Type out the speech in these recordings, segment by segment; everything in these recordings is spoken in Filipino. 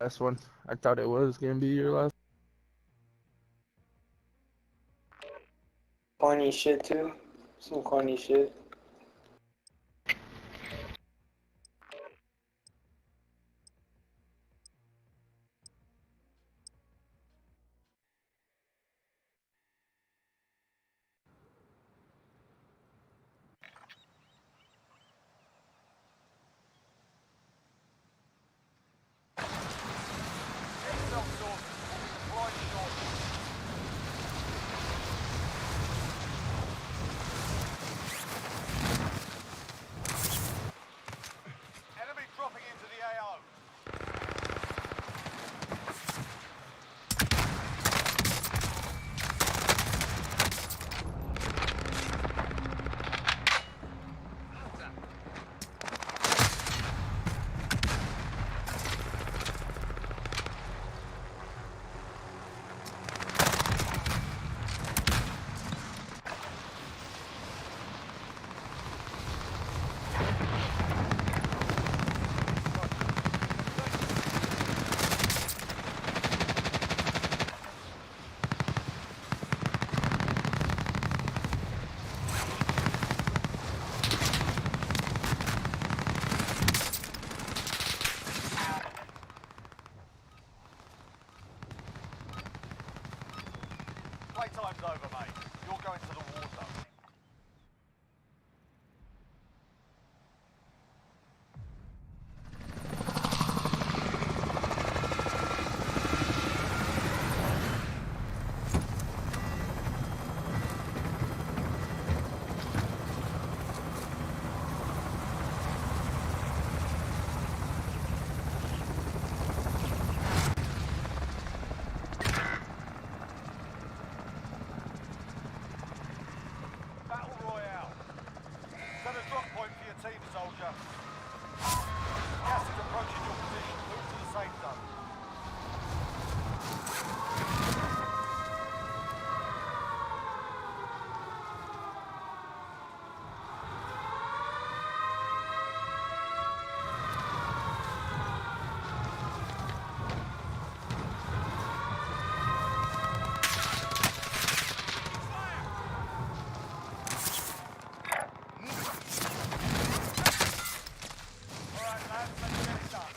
last one. I thought it was gonna be your last. Corny shit too. Some corny shit. Enemy dropping into the AO. Playtime's over, mate. You're going to the war zone. Battle Royale. Set a drop point for your team, soldier. Gas is approaching your position. Move to the safe zone. All right, lads, let's get it done.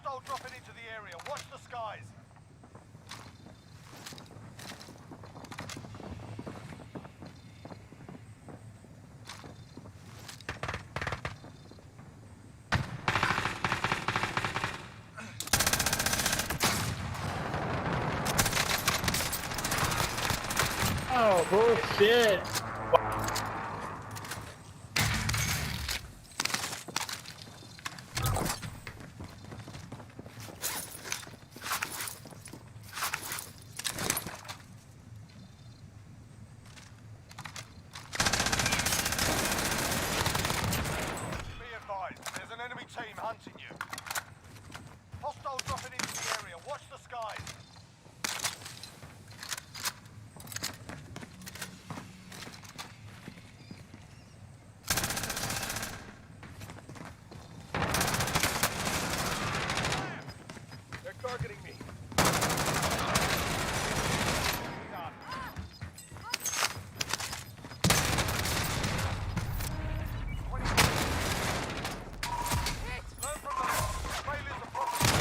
Hostile dropping into the area. Watch the skies. Oh, bullshit. Be advised, there's an enemy team hunting you. Hostile dropping into the area. Watch the skies. They're targeting me. Done. Learn from the loss. Failures are profit.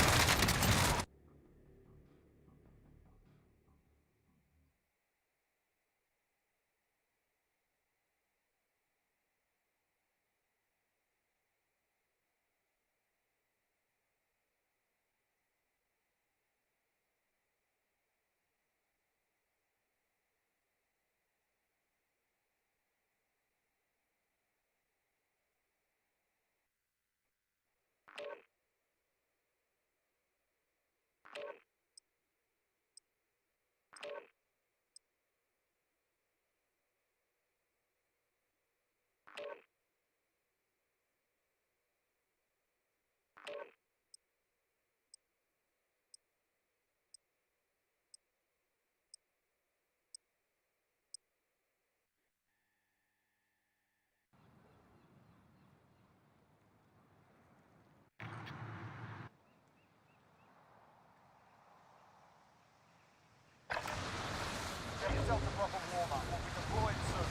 Get yourself a proper warm-up. We'll be deployed soon.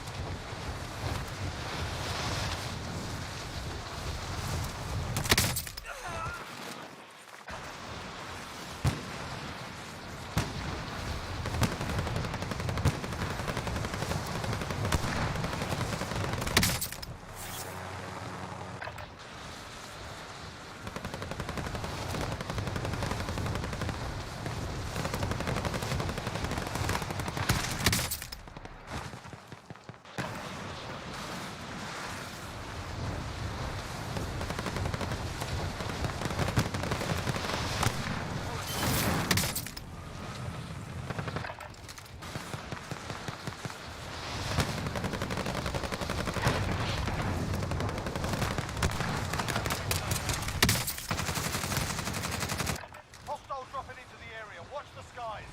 Hostile dropping into the area. Watch the skies.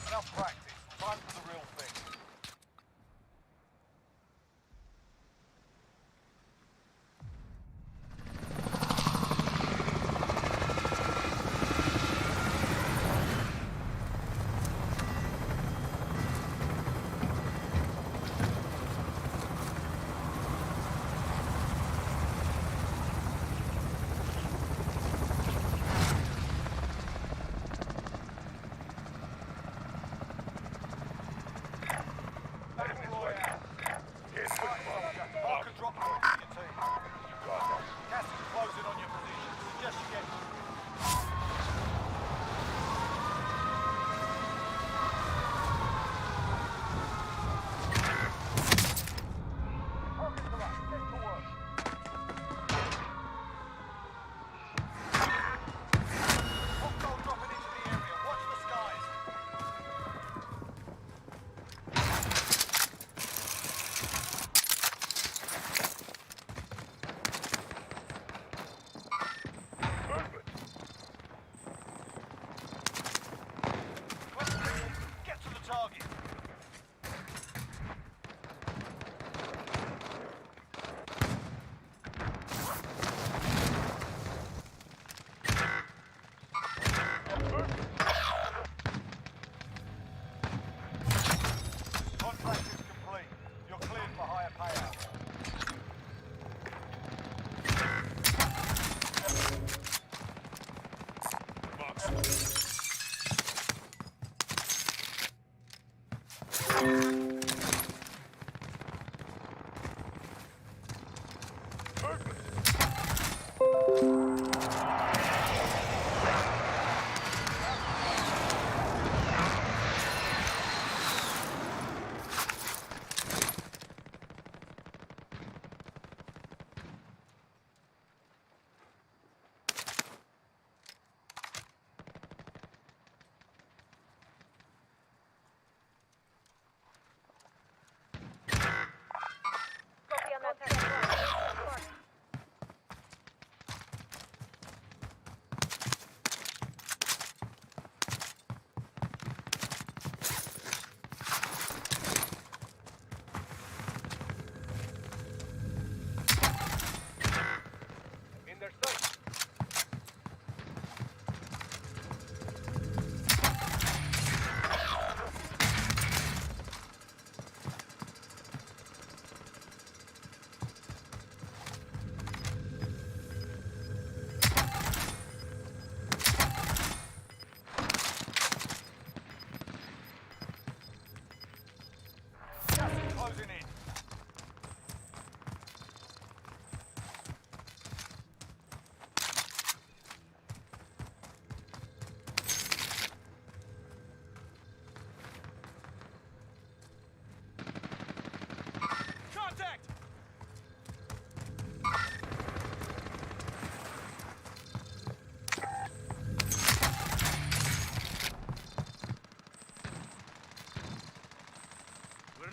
Enough practice. Time for the real thing.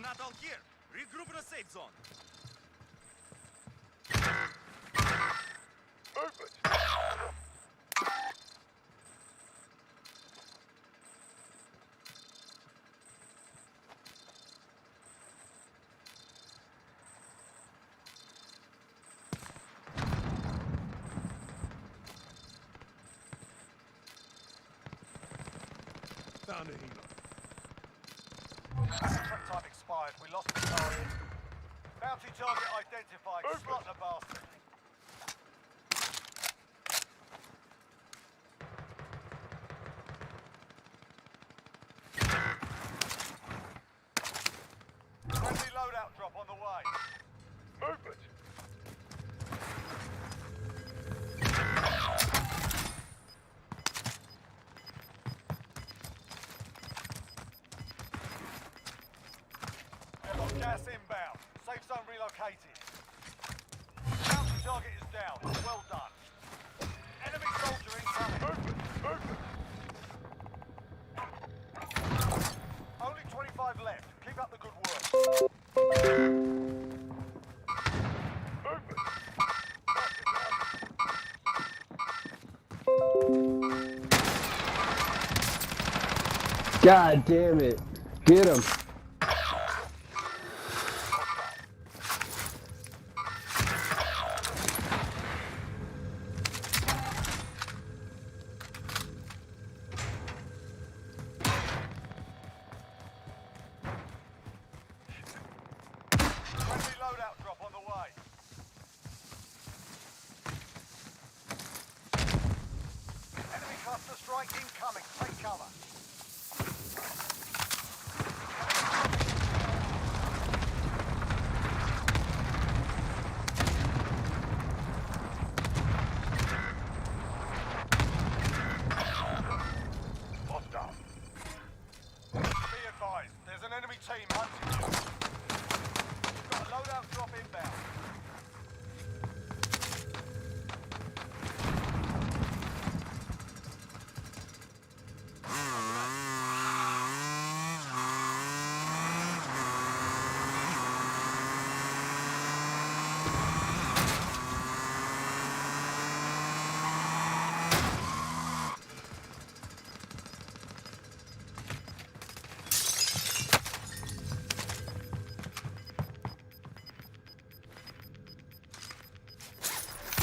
not all here. Regroup in a safe zone. Found a healer. Contract time expired. We lost the target. Bounty target identified. Slot the bastard. Friendly loadout drop on the way. Movement. Gas inbound. Safe zone relocated. Bounty target is down. Well done. Enemy soldier incoming. Only 25 left. Keep up the good work. God damn it. Get him. Friendly loadout drop on the way. Enemy cluster strike incoming. Take cover. Hostile. Be advised, there's an enemy team hunting you. You've got a loadout drop inbound.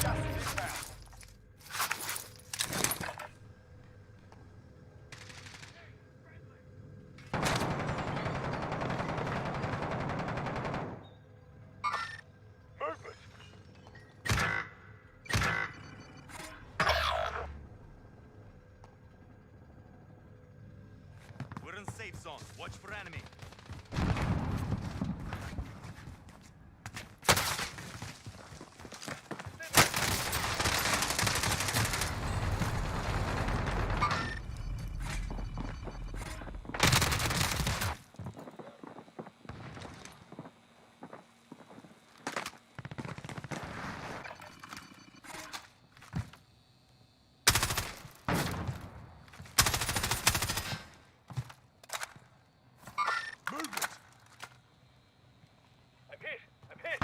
Gas is inbound. Movement. We're in safe zone. Watch for enemy. Movement! I'm hit. I'm hit.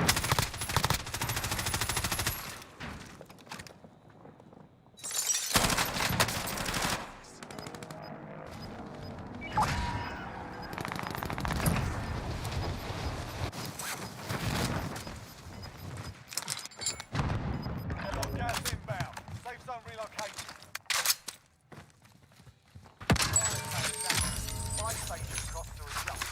Gas inbound. Safe zone relocated. Flight station cost to adjust.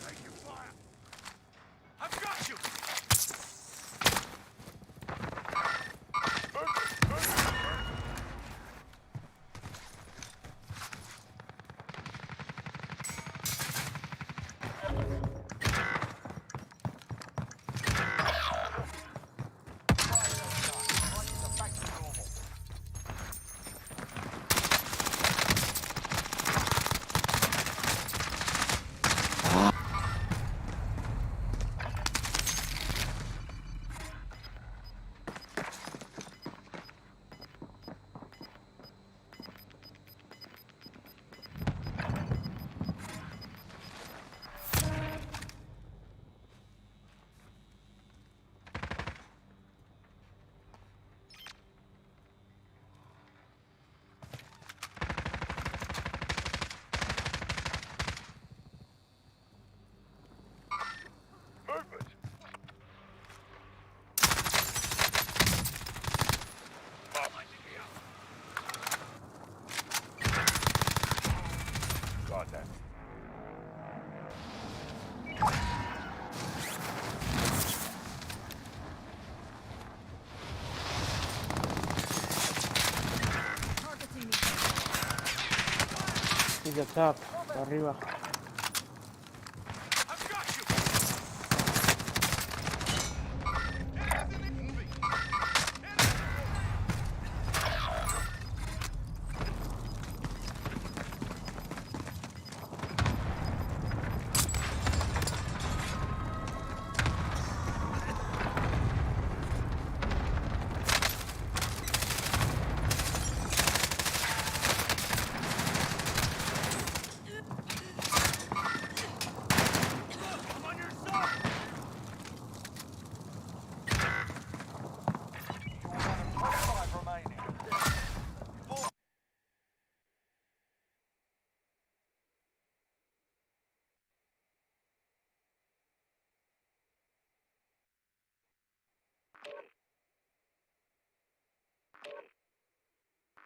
Taking fire. I've got you. He's up top. Arriba. I've got you! Enemy moving! I'm on your side! You're one of 25 remaining.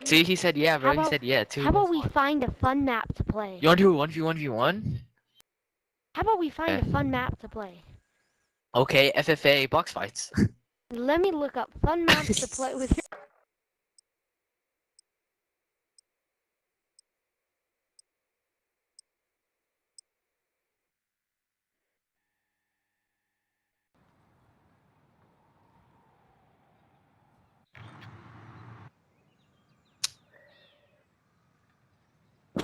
See, he said yeah, bro. He said yeah too. How about we find a fun map to play? You want to do a 1v1v1? How about we find Okay. a fun map to play? Okay, FFA box fights. Let me look up fun maps to play with your...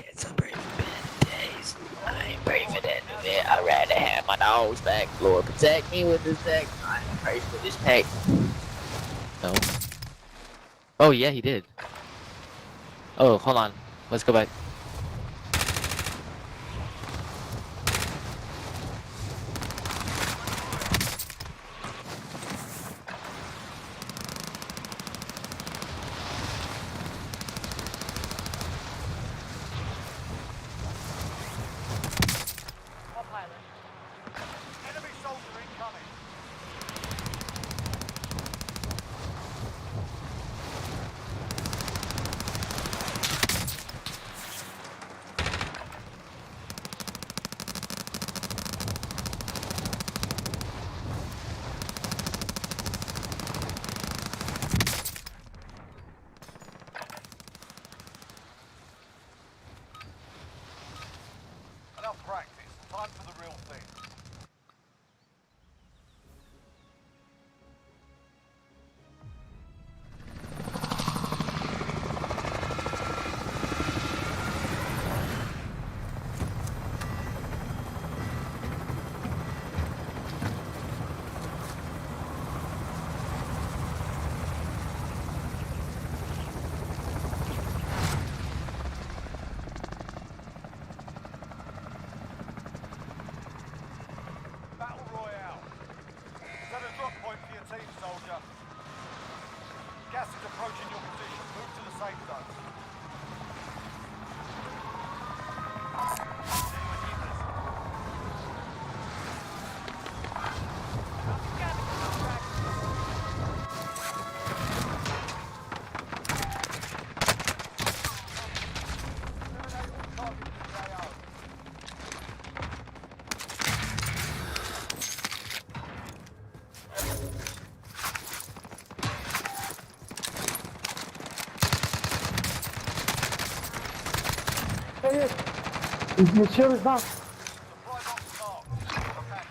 It's a brave days. I ain't braving into it. I'd rather have my dogs back. Lord, protect me with this deck. I ain't brave for this tech. No. Oh yeah, he did. Oh, hold on. Let's go back. Enemy soldier incoming. Enough practice. Time for the real thing. Battle Royale. Set a drop point for your team, soldier. Gas is approaching your position. Move to the safe zone. Eliminate all targets in the AO. Your shield is not. Supply box marked. The package.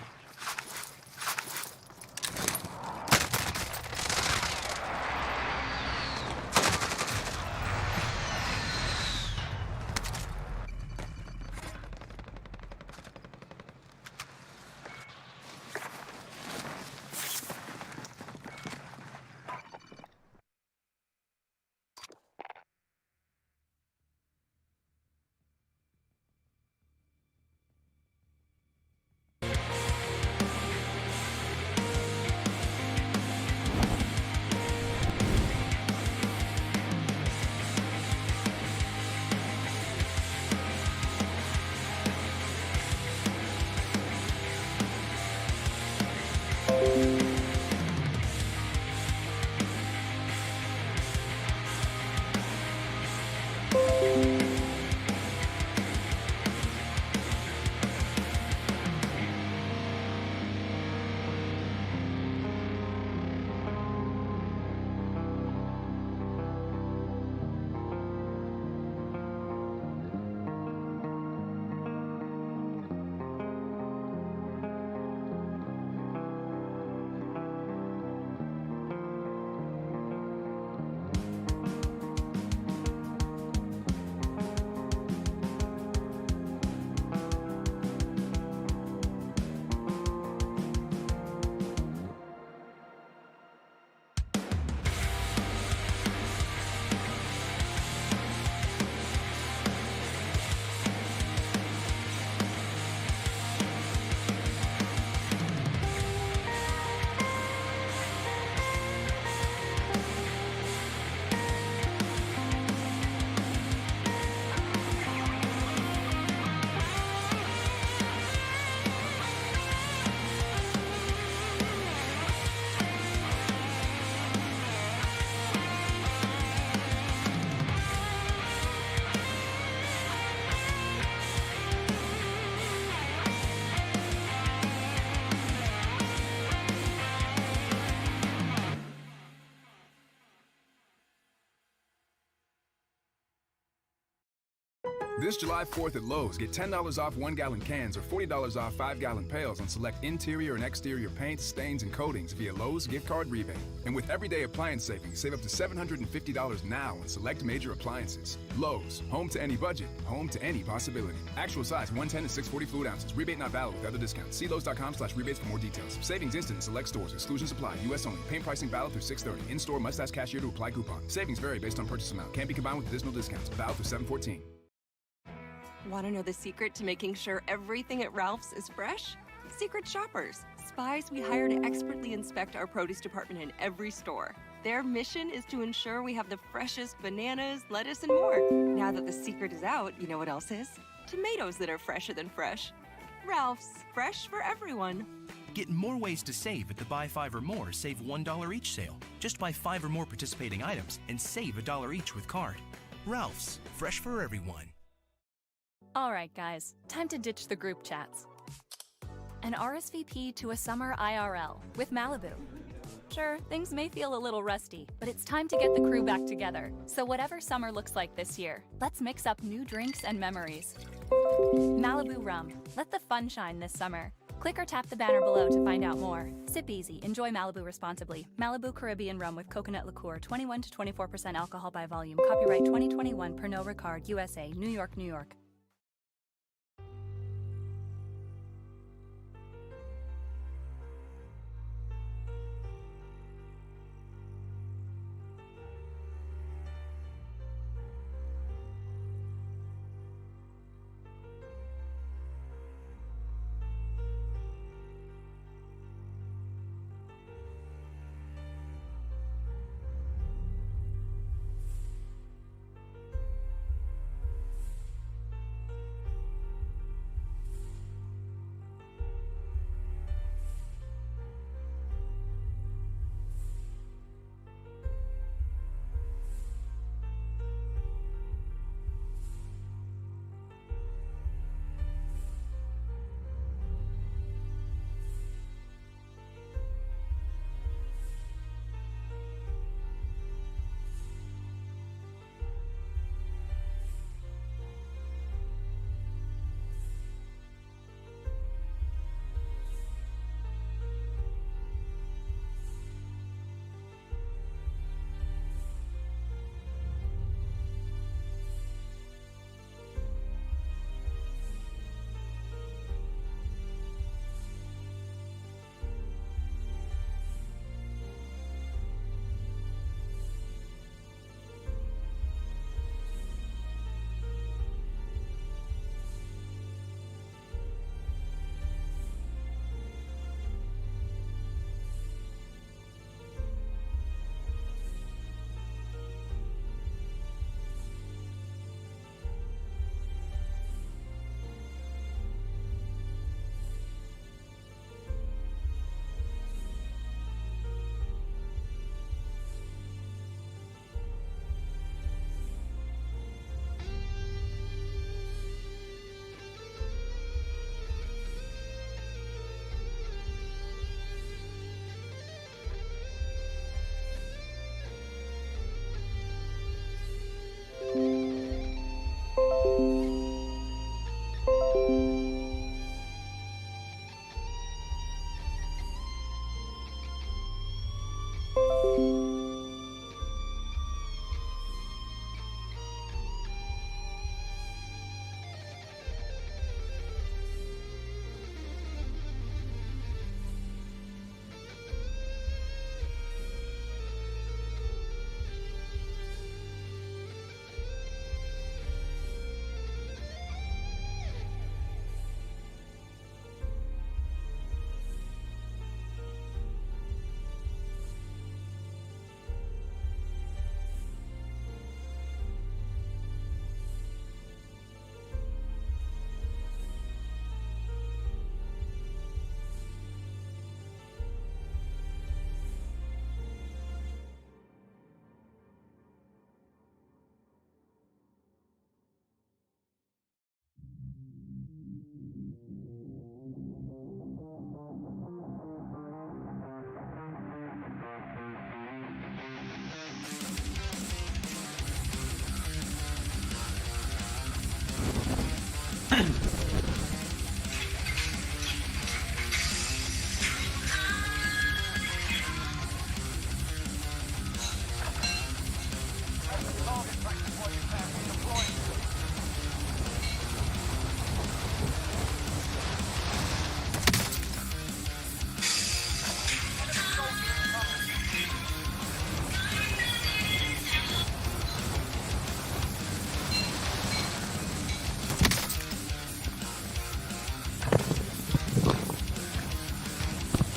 This July 4th at Lowe's, get $10 off 1-gallon cans or $40 off 5-gallon pails on select interior and exterior paints, stains, and coatings via Lowe's gift card rebate. And with everyday appliance savings, save up to $750 now on select major appliances. Lowe's, home to any budget, home to any possibility. Actual size 110 to 640 fluid ounces. Rebate not valid with other discounts. See Lowes.com/rebates for more details. Savings instant in select stores. Exclusions apply. U.S. only. Paint pricing valid through 6/30. In-store must ask cashier to apply coupon. Savings vary based on purchase amount. Can't be combined with additional discounts. Valid through 7/14. Want to know the secret to making sure everything at Ralph's is fresh? Secret shoppers, spies we hire to expertly inspect our produce department in every store. Their mission is to ensure we have the freshest bananas, lettuce, and more. Now that the secret is out, you know what else is? Tomatoes that are fresher than fresh. Ralph's, fresh for everyone. Get more ways to save at the Buy 5 or More Save $1 each sale. Just buy 5 or more participating items and save $1 each with card. Ralph's, fresh for everyone. All right, guys, time to ditch the group chats. An RSVP to a summer IRL with Malibu. Sure, things may feel a little rusty, but it's time to get the crew back together. So whatever summer looks like this year, let's mix up new drinks and memories. Malibu Rum. Let the fun shine this summer. Click or tap the banner below to find out more. Sip easy. Enjoy Malibu responsibly. Malibu Caribbean Rum with coconut liqueur, 21 to 24% alcohol by volume. Copyright 2021, Pernod Ricard, USA, New York, New York.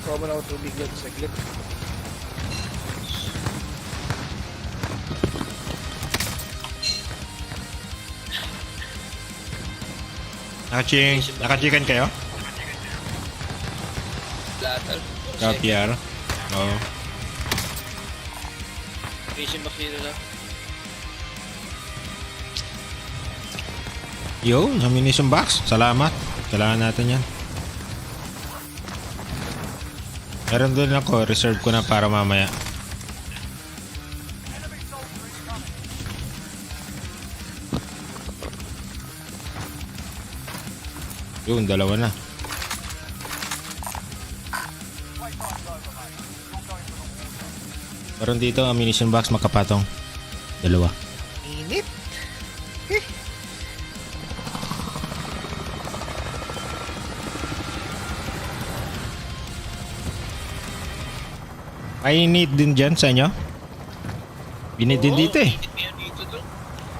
Kuha mo na ako tubig yan saglit. Naka-chicken kayo? Latal. PR. Oo. Vision box dito lang. Yo, ammunition box. Salamat. Kailangan natin yan. Meron din ako. Reserve ko na para mamaya. Yun, dalawa na. Meron dito ammunition box makapatong. Dalawa. Init. May need din dyan sa inyo? Binid din dito eh. Init ngayon dito doon.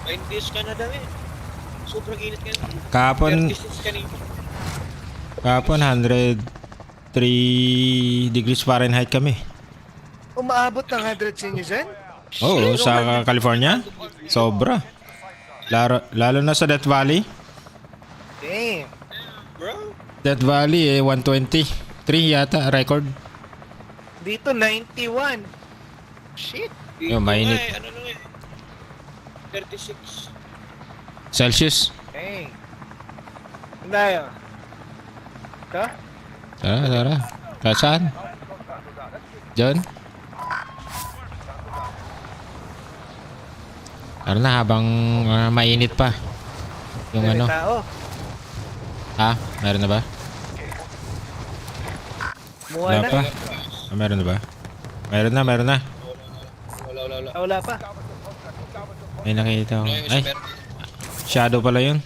9 days ka na daw eh. Sobrang init ngayon. Kahapon 36 kanina. 103 degrees Fahrenheit kami. Umaabot ng 100 sa inyo dyan? Oo, sa California. Sobra. Lalo na sa Death Valley. Damn. Bro. Death Valley 123 yata record. Dito 91. Shit. Yung mainit. Ano na eh. 36. Celsius. Dang. Tayo. Ito? Tara. Saan? Diyan? Tara na habang mainit pa. Yung May ano. tao. Ha? Meron na ba? Muha Wala na. pa. Meron na ba? Meron na. Wala. Wala pa. May nakita ko. Ay, shadow pala yun.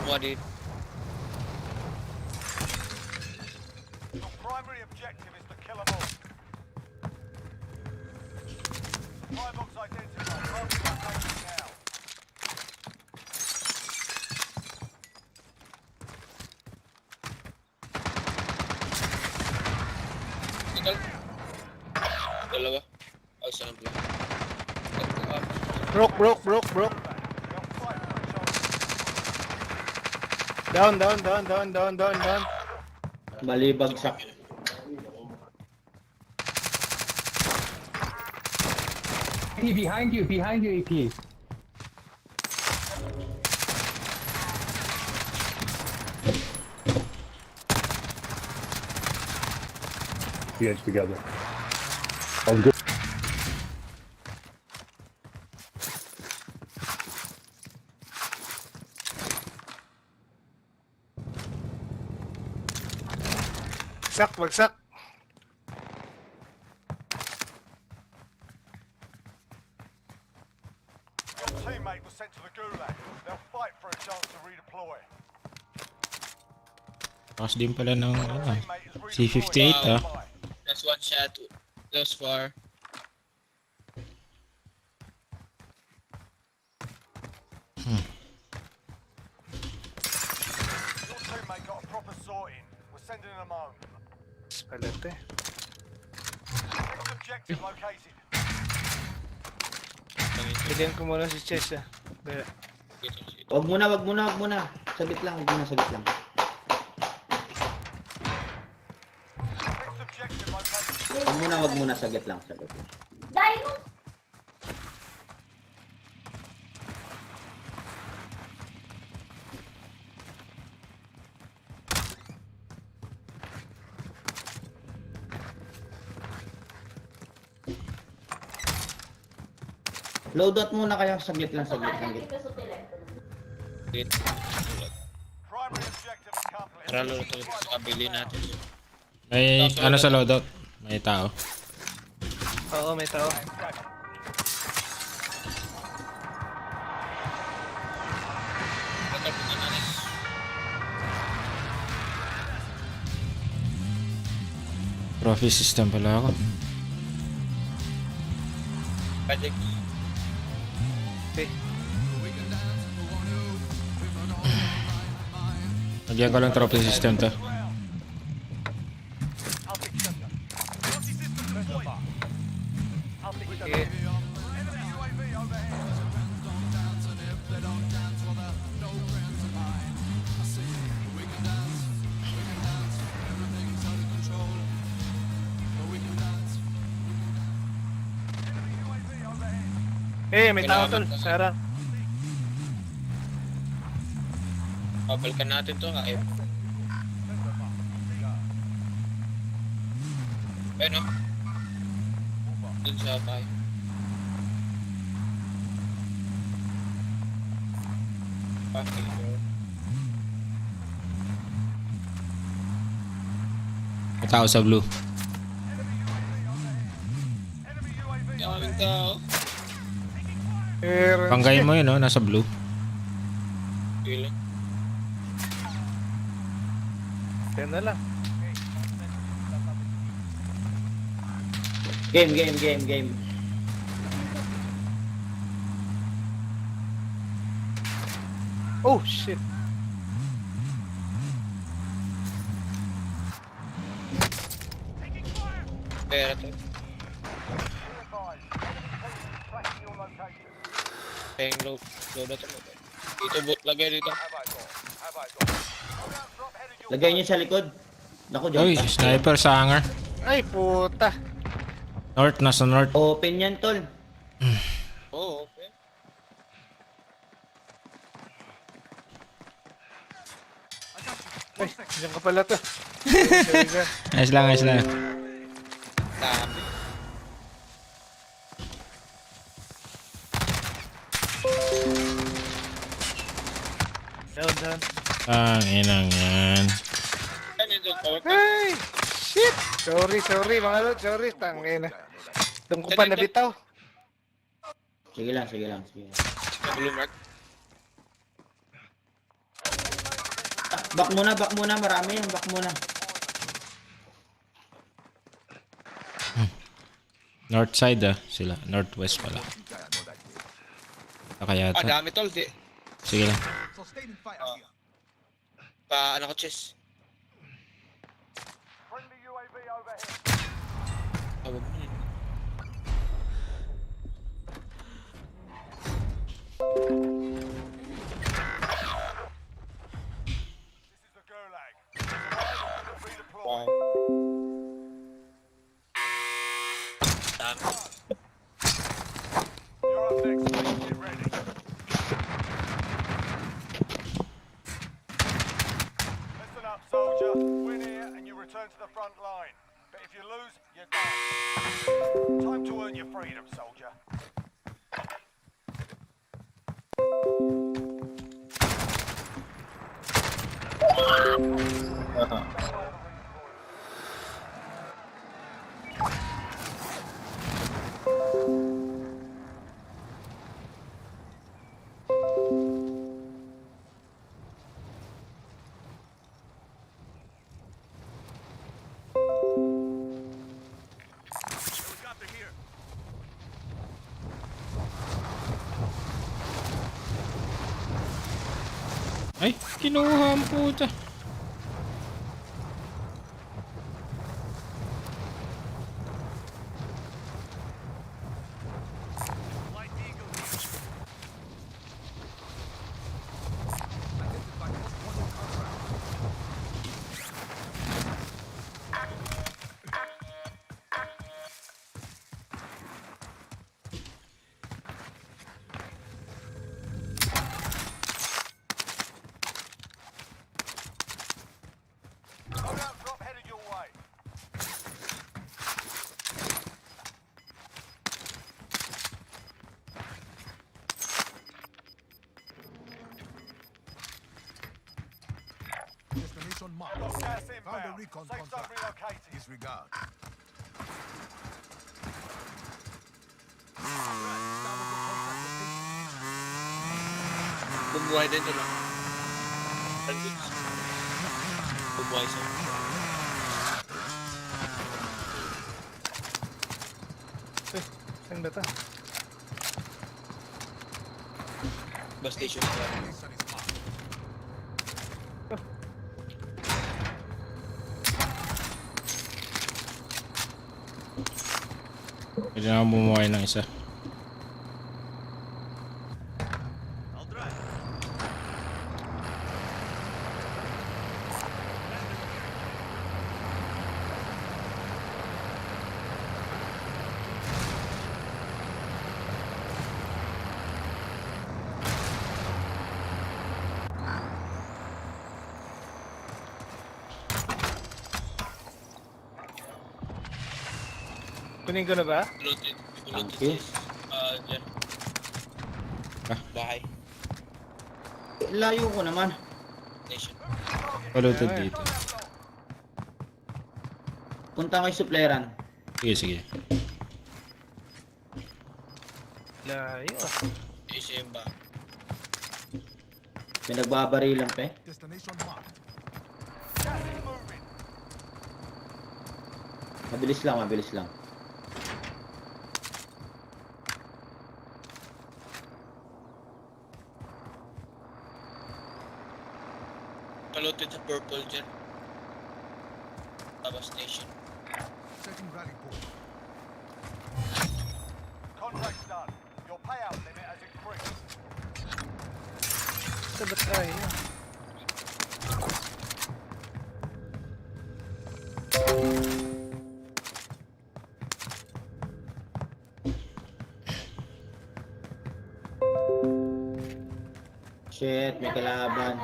Mga dito. Your primary objective is to kill them all. Firebox identified. Target location now. Tinggal. Dalawa. Ay, isa lang pala. Broke. They'll fight for a chance. Down. Bali bagsak. Behind you, AP. Hands together. All good. Bagsak. Your teammate was sent to the gulag. They'll fight for a chance to redeploy. Tapos din pala ng Your teammate is C58 ah. That's one shot. Thus far. Your teammate got a proper sorting. We're sending them home. Palate. Next objective located. Pilihan ko muna si Chess ah. Pero, Wag muna. Saglit lang. Next objective located. Wag muna, saglit lang. Loadout muna kayo, saglit lang. Primary objective accomplished. Tara lolo talaga sa kabili natin. May ano sa loadout? May tao. Oo, may tao. Trophy system pala ako. Project. Okay. Nagyan ko lang trophy system to. Okay. May tao tol. Sarang. Babalikan natin to. Ay. Ayun o. Dun siya tayo. Okay. May tao sa blue. Daming tao. Panggayin mo yun, no? Nasa blue. Ilan? Yan na lang. Game. Oh, shit. Pera to. Paying load. Load na to. Dito boot. Lagay dito. Lagay niyo sa likod. Naku, Uy, dyan. sniper sa hangar. Ay, puta. North, nasa north. Open yan, tol. Oo, okay. Ay, diyan ka pala to. Ayos lang, ayos lang. Dami. Down. Ang inang yan. Ano yung power pack? Ay, shit. Sorry mga lord. Sorry, tangina. Doon ko pa nabitaw. Sige lang. Blue mark. Back muna. Marami yan. Back muna. North side sila. Northwest pala. Kaya Ah, to. dami tol. Di. Sige lang. Pa, ano ko, chess. Friendly UAV overhead. Tawag mo yun. This is the Gulag. Redeploy. Wow. Dami. You're up next, mate. Get ready. Listen up, soldier. Win here and you return to the front line. But if you lose, you're done. Time to earn your freedom, soldier. Helicopter here. Ay, kinuha ang puta. Light Eagle here. Got gas inbound. Safe zone relocated. Disregard. Bumuhay din doon. Bumuhay siya. Saan ba ito? Bus station. Pwede na akong bumuhay ng isa. I'll drive. Kunin ko na ba? Thank you. Diyan. Bahay. Layo ko naman. Station. Polluted dito. Punta kay supleran. Sige, sige. Layo. Station ba? Pinagbabarilan pa eh. Destination marked. Mabilis lang, mabilis lang. Polluted sa purple dyan. Bus station. Setting rally point. Contract's done. Your payout limit has increased. Saan ba tayo? Shit, may kalaban.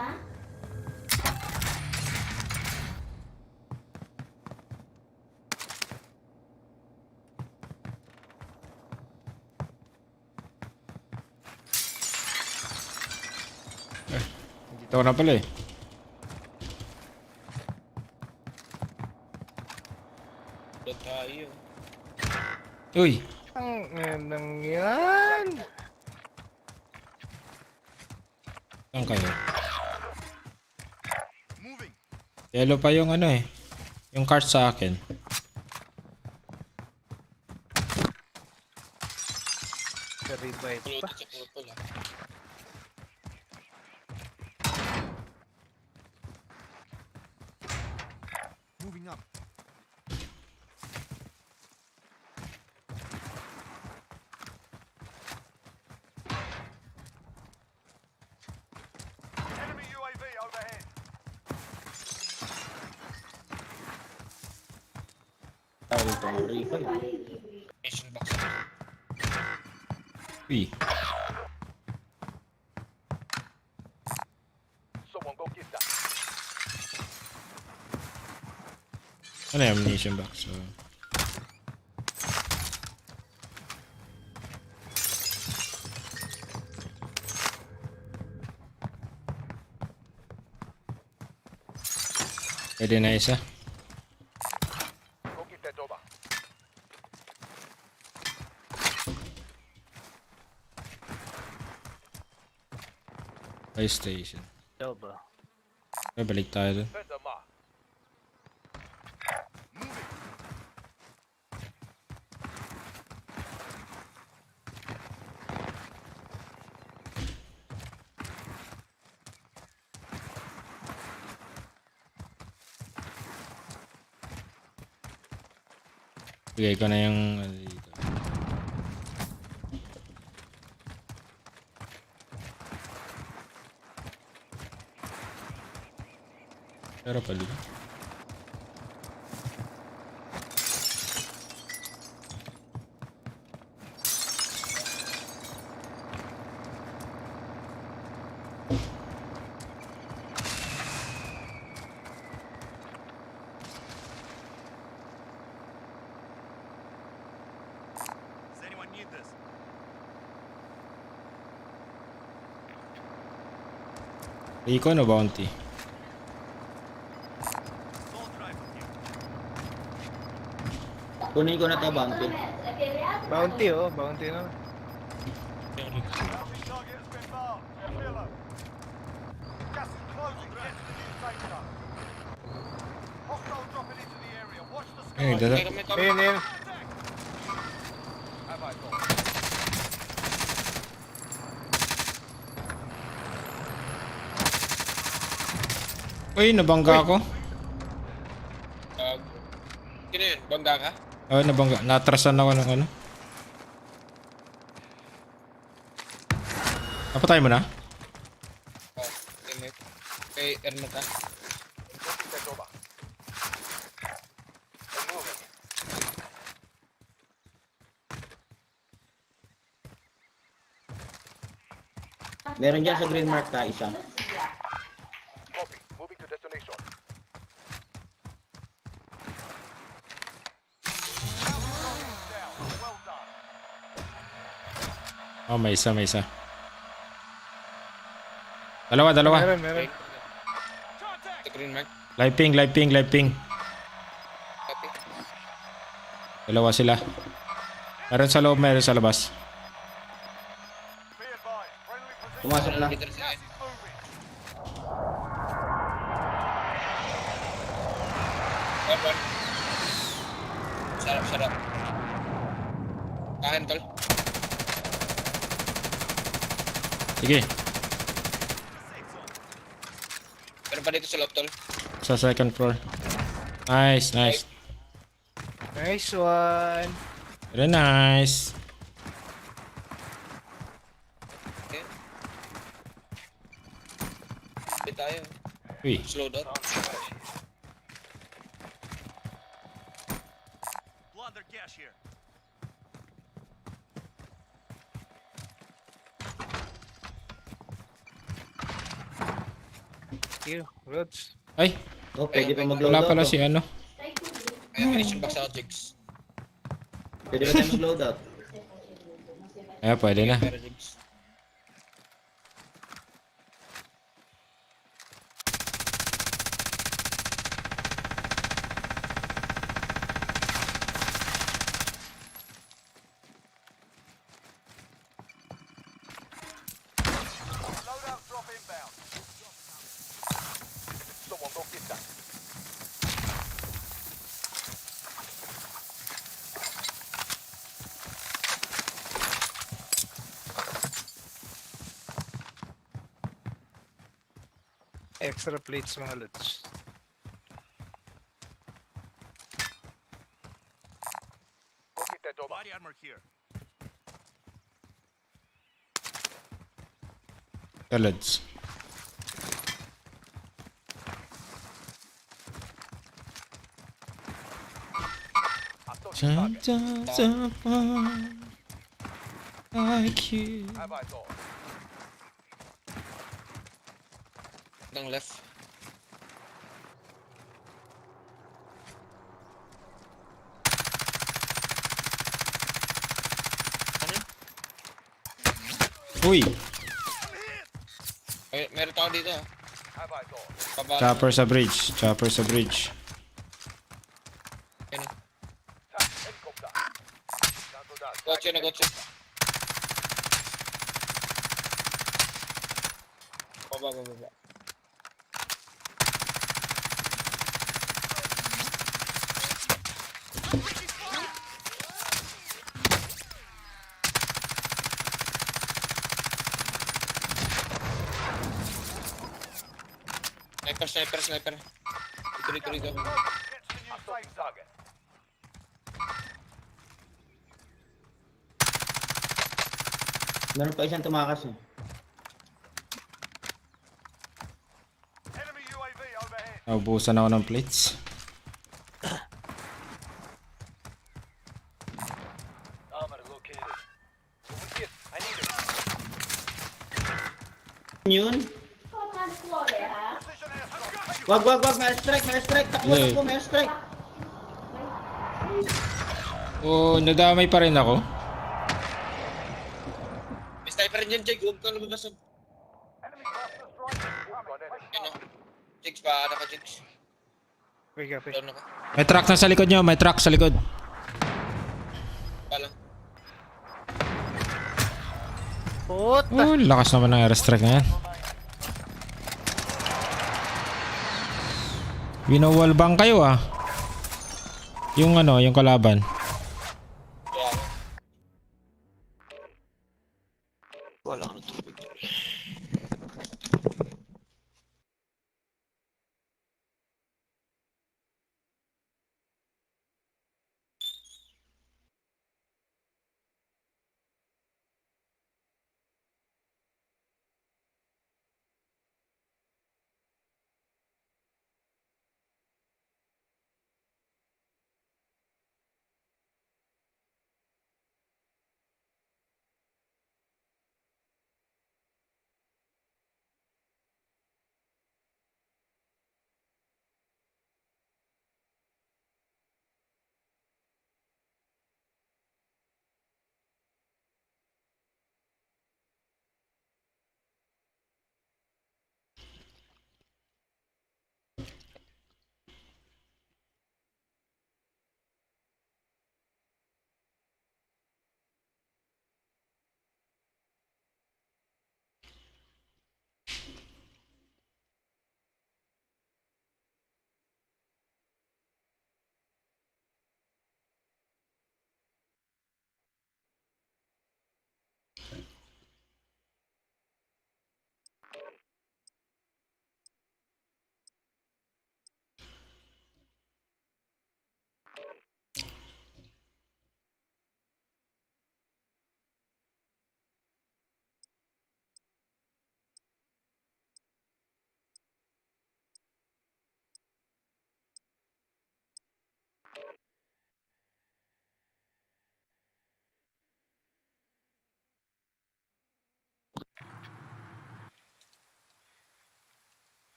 Dito ko na pala eh. Doon tayo. Uy! Ang enang yan! Saan kayo? Moving. Yellow pa yung ano eh. Yung cart sa akin. Revive pa. Polluted sa purple ah. Moving up. Enemy UAV overhead. Tawag ko ng refill. Station box. Uy! Someone go get that. Ano yung ammunition box? So, pwede na isa. Go get that over. Fire station. Daw ba? Okay, balik tayo dun. Defender mark. Bigay ko na yung ano dito. Pero pali. Does anyone need this? Recon o bounty? Kunin ko na to, bounty. Bounty oh, bounty na. Bounty target has been marked. Kilo. Gas is closing. Get to the new safe zone. Hostile dropping into the area. Watch the sky. Ayun, dala. Ayun, ayun. Have I got? Uy, nabangga ako. Sino yun? Bangga ka? Oh, nabangga. Natrasan ako ng ano. Napatay mo na? Kay Ernata. Meron dyan sa green mark ka, isa. Copy. Moving to destination. Down. Well done. Oh, may isa, may isa. Dalawa, dalawa. Meron, meron. Sa green mark. Live ping, live ping, live ping. Copy. Dalawa sila. Meron sa loob, meron sa labas. Be advised. Friendly position. Pumasok na. Dito sila. Gas is moving. One. Sarap, sarap. Kahan, tol. Sige, Meron pa dito sa loob, tol. sa second floor. Nice, nice. Nice one. Very nice. Okay. Hindi tayo. Uy, Slow down. Blunder cash here. Thank you, Rods. ay, Oh, pwede pa mag-load wala out. pala oh. si ano. Kaya munition box ako, Jigs. Pwede ba tayo mag-load out? Ay, pwede na. Pero Jigs. Loadout drop inbound. Someone go get that. Extra plates mga Lods. Go get that dog. Body armor here. Salads. Sometimes I find like you. Have I got? Hanggang left. Ano yun? Uy, Meron tao dito, ah. Have I got? Baba. chopper sa bridge, chopper sa bridge. Yan, ah. Helicopter. Down to that. Gotcha na, gotcha. Baba. Sniper. Dito. Get to the new safe target. Meron pa isang tumakas eh. Enemy UAV overhead. Naubusan ako ng plates. Armor located. I need it. Yun. Precision airstrike. Wag. May strike. Takbo, may strike. Oh, nadamay pa rin ako. May sniper rin dyan, Jig. Huwag kang lumabas. Enemy cluster strike incoming. Yan, oh. Jigs, paano ka, Jigs? Wait, Down na ka. May truck na sa likod nyo, may truck sa likod. Puta. Oh, lakas naman ng airstrike na yan. Winowallbang kayo ah. Yung ano, yung kalaban. Wala akong tubig.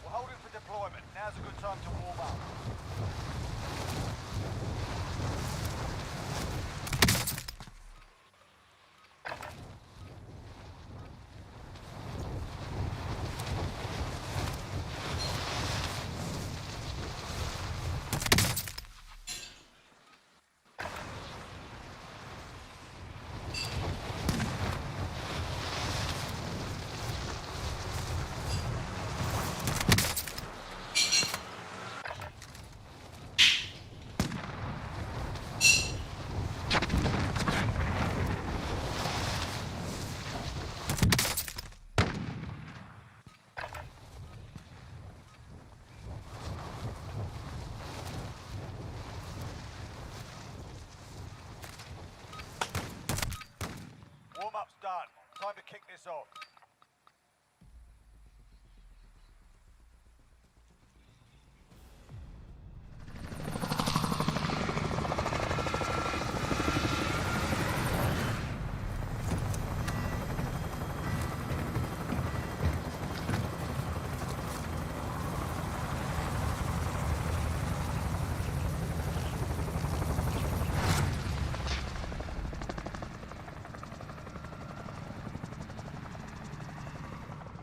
We're holding for deployment. Now's a good time to warm up. Warm-up's done. Time to kick this off.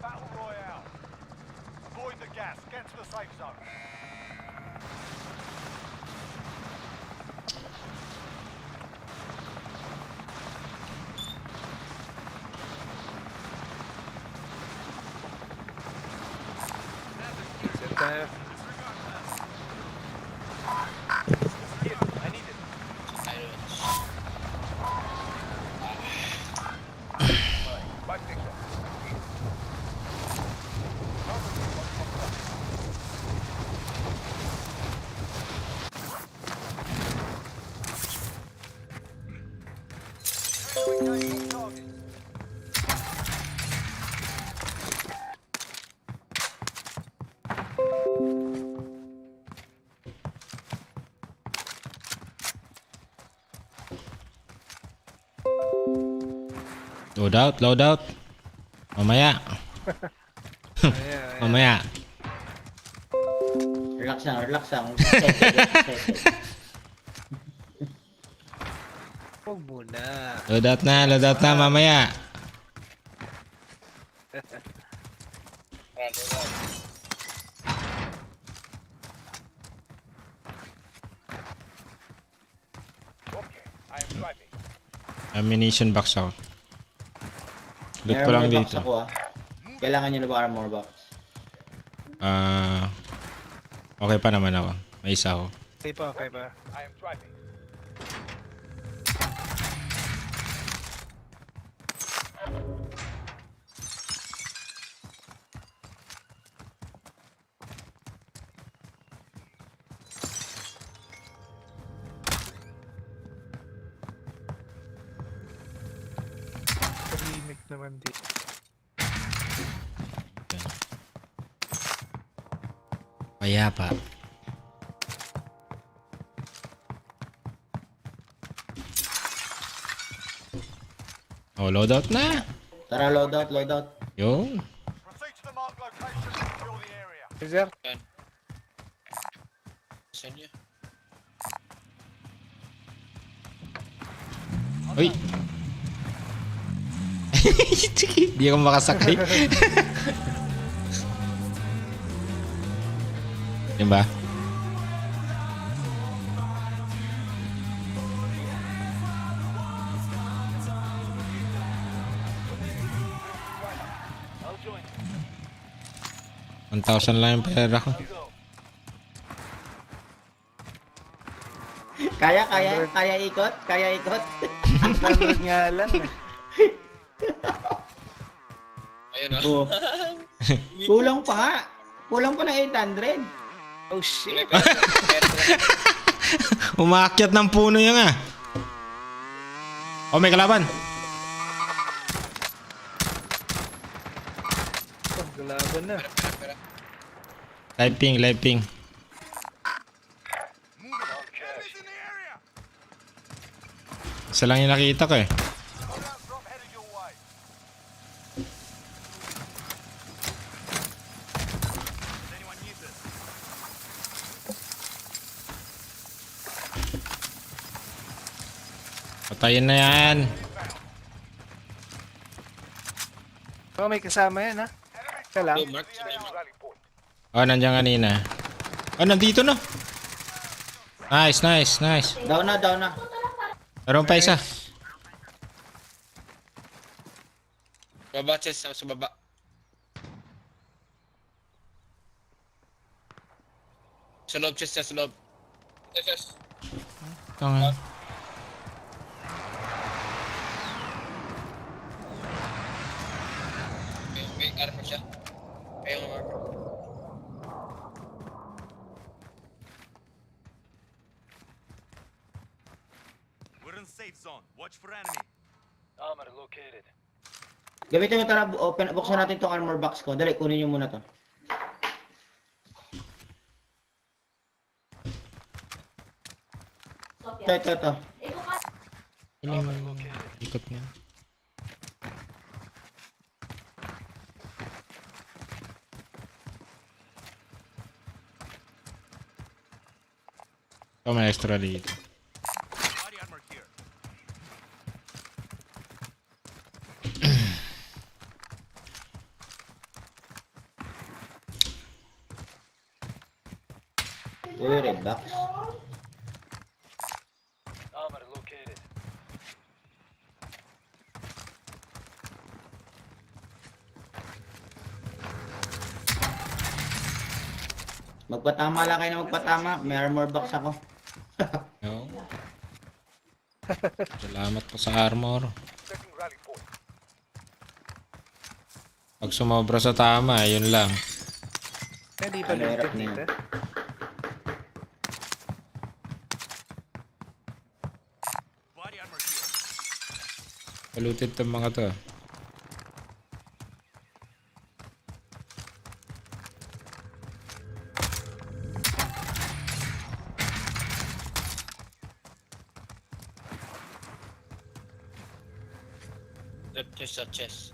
Battle Royale. Avoid the gas. Get to the safe zone. Load out. Mamaya. Mamaya. Relax lang. Huwag muna. Load out na mamaya. Ammunition box ako. Loot ko lang Armor box dito. ako ah. Kailangan nyo na ba armor box? Okay pa naman ako. May isa ako. Okay pa, okay pa. Tahimik naman dito. Payapa. Oh, loadout na. Tara, loadout, loadout. Yung. Proceed to the marked location and secure the area. Sir, Saan niya? Uy. Di ako makasakay. Diba? $1,000 lang yung pera ko. Kaya ikot? Kaya ikot? 100 nga lang eh. Ayun ah. Oo. Kulang pa nga. Kulang pa ng 800. Oh shit. Umaakyat ng puno yan ah. Oh, may kalaban. Oh, galaban na. Live ping, live ping. Enemies in the area. Isa lang yung nakita ko eh. Loadout drop headed your way. Does anyone need this? Patayin na yan. Oh, may kasama yan ha. Isa lang. Mark, Oh, nandiyan kanina. Oh, nandito na. Nice, nice, nice. Down na, down na. Meron pa isa. baba chest sa baba. Sa loob chest sa loob. Yes. Ito nga. May armor siya. May armor. We're in safe zone. Watch for enemy. Gamitin mo, tara, buksan natin tong armor box ko. Dali, kunin nyo muna to. Ito. Ikot nga. Oh, may extra dito. Body armor here. Uy, red box. Magpatama lang kayo na magpatama. May armor box ako. No. Salamat po sa armor. Pag sumobra sa tama, yun lang. Hindi pa Ano, hirap looted na dito. Body armor here. Polluted tong mga to. Left chest.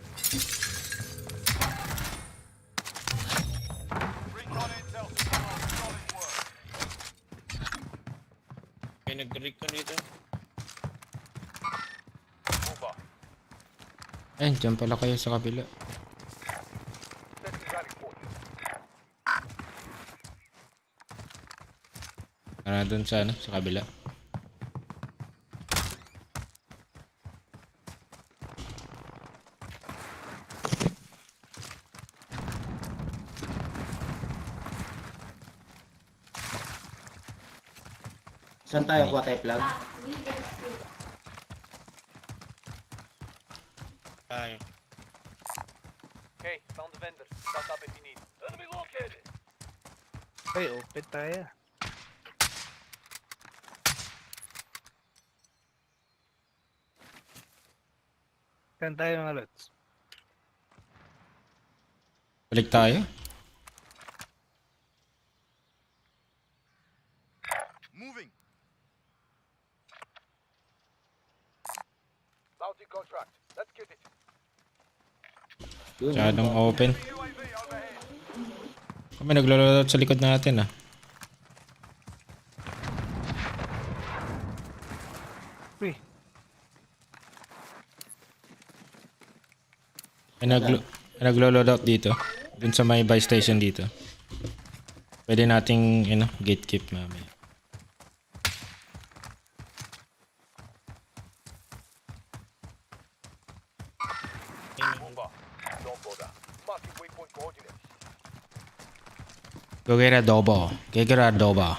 Recon intel secure. Solid work. May nag-recon dito. Over. Eh, dyan pala kayo sa kabila. Para dun sa ano, sa kabila. Saan tayo? Kuha tayo plug? Tayo. Okay, found the vendor. Stock up if you need. Enemy located. Ay, open tayo. Saan tayo mga lods? Balik tayo. Moving. Bounty contract. Let's get it. Masyadong open. Kami naglolot sa likod natin ah. Uy, May naglo-load out dito. Dun sa may buy station dito. Pwede nating, gatekeep mamaya. Bomba. Don't bother. Marking waypoint coordinates. Go get adobo. Get adobo.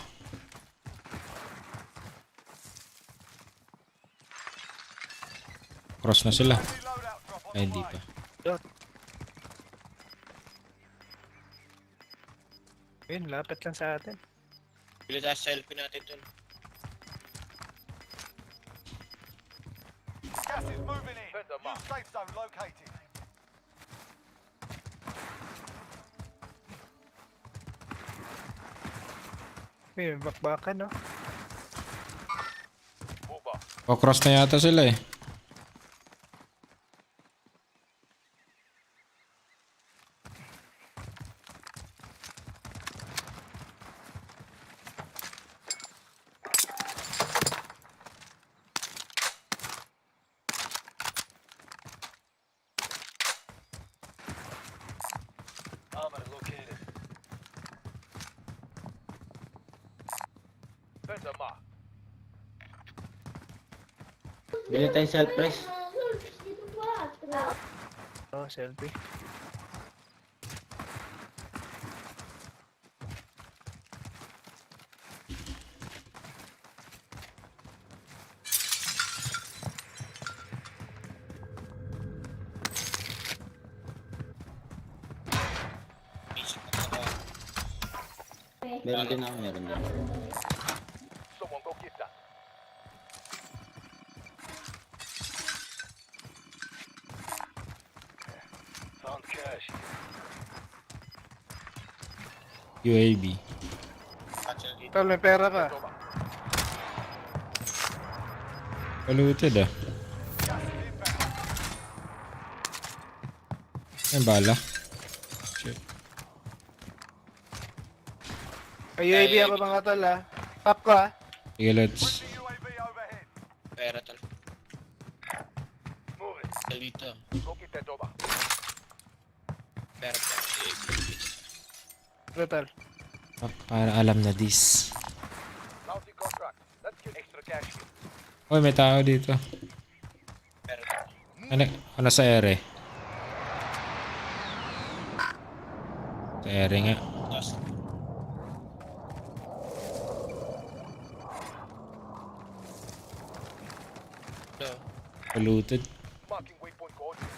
Cross na sila. Loadout drop on Ay, the hindi way. pa. yun, lapit lang sa atin. Pili tayo selfie natin dun. Gas is moving in. New safe zone located. Uy, may bakbakan, no? Bomba. O-cross na yata sila eh. Armor located. Vendor mark. Bili tayong self-press. Oh, selfie. Meron din ako, meron din. Someone go get that. Found cash. UAV. Tol, may pera ka. Polluted ah. May bala. Shit. May UAV ako mga tol, ah. Pop ko, ah. Sige, let's. UAV overhead. Pera tol. Move it. Dito. Go get that over. Pera tol. Ito, tol. Para alam na this. Bounty contract. Let's get extra cash here. Uy, may tao dito. Pera tol. Ano sa ere? Sa ere nga. Tapos, Polluted. Marking waypoint coordinates.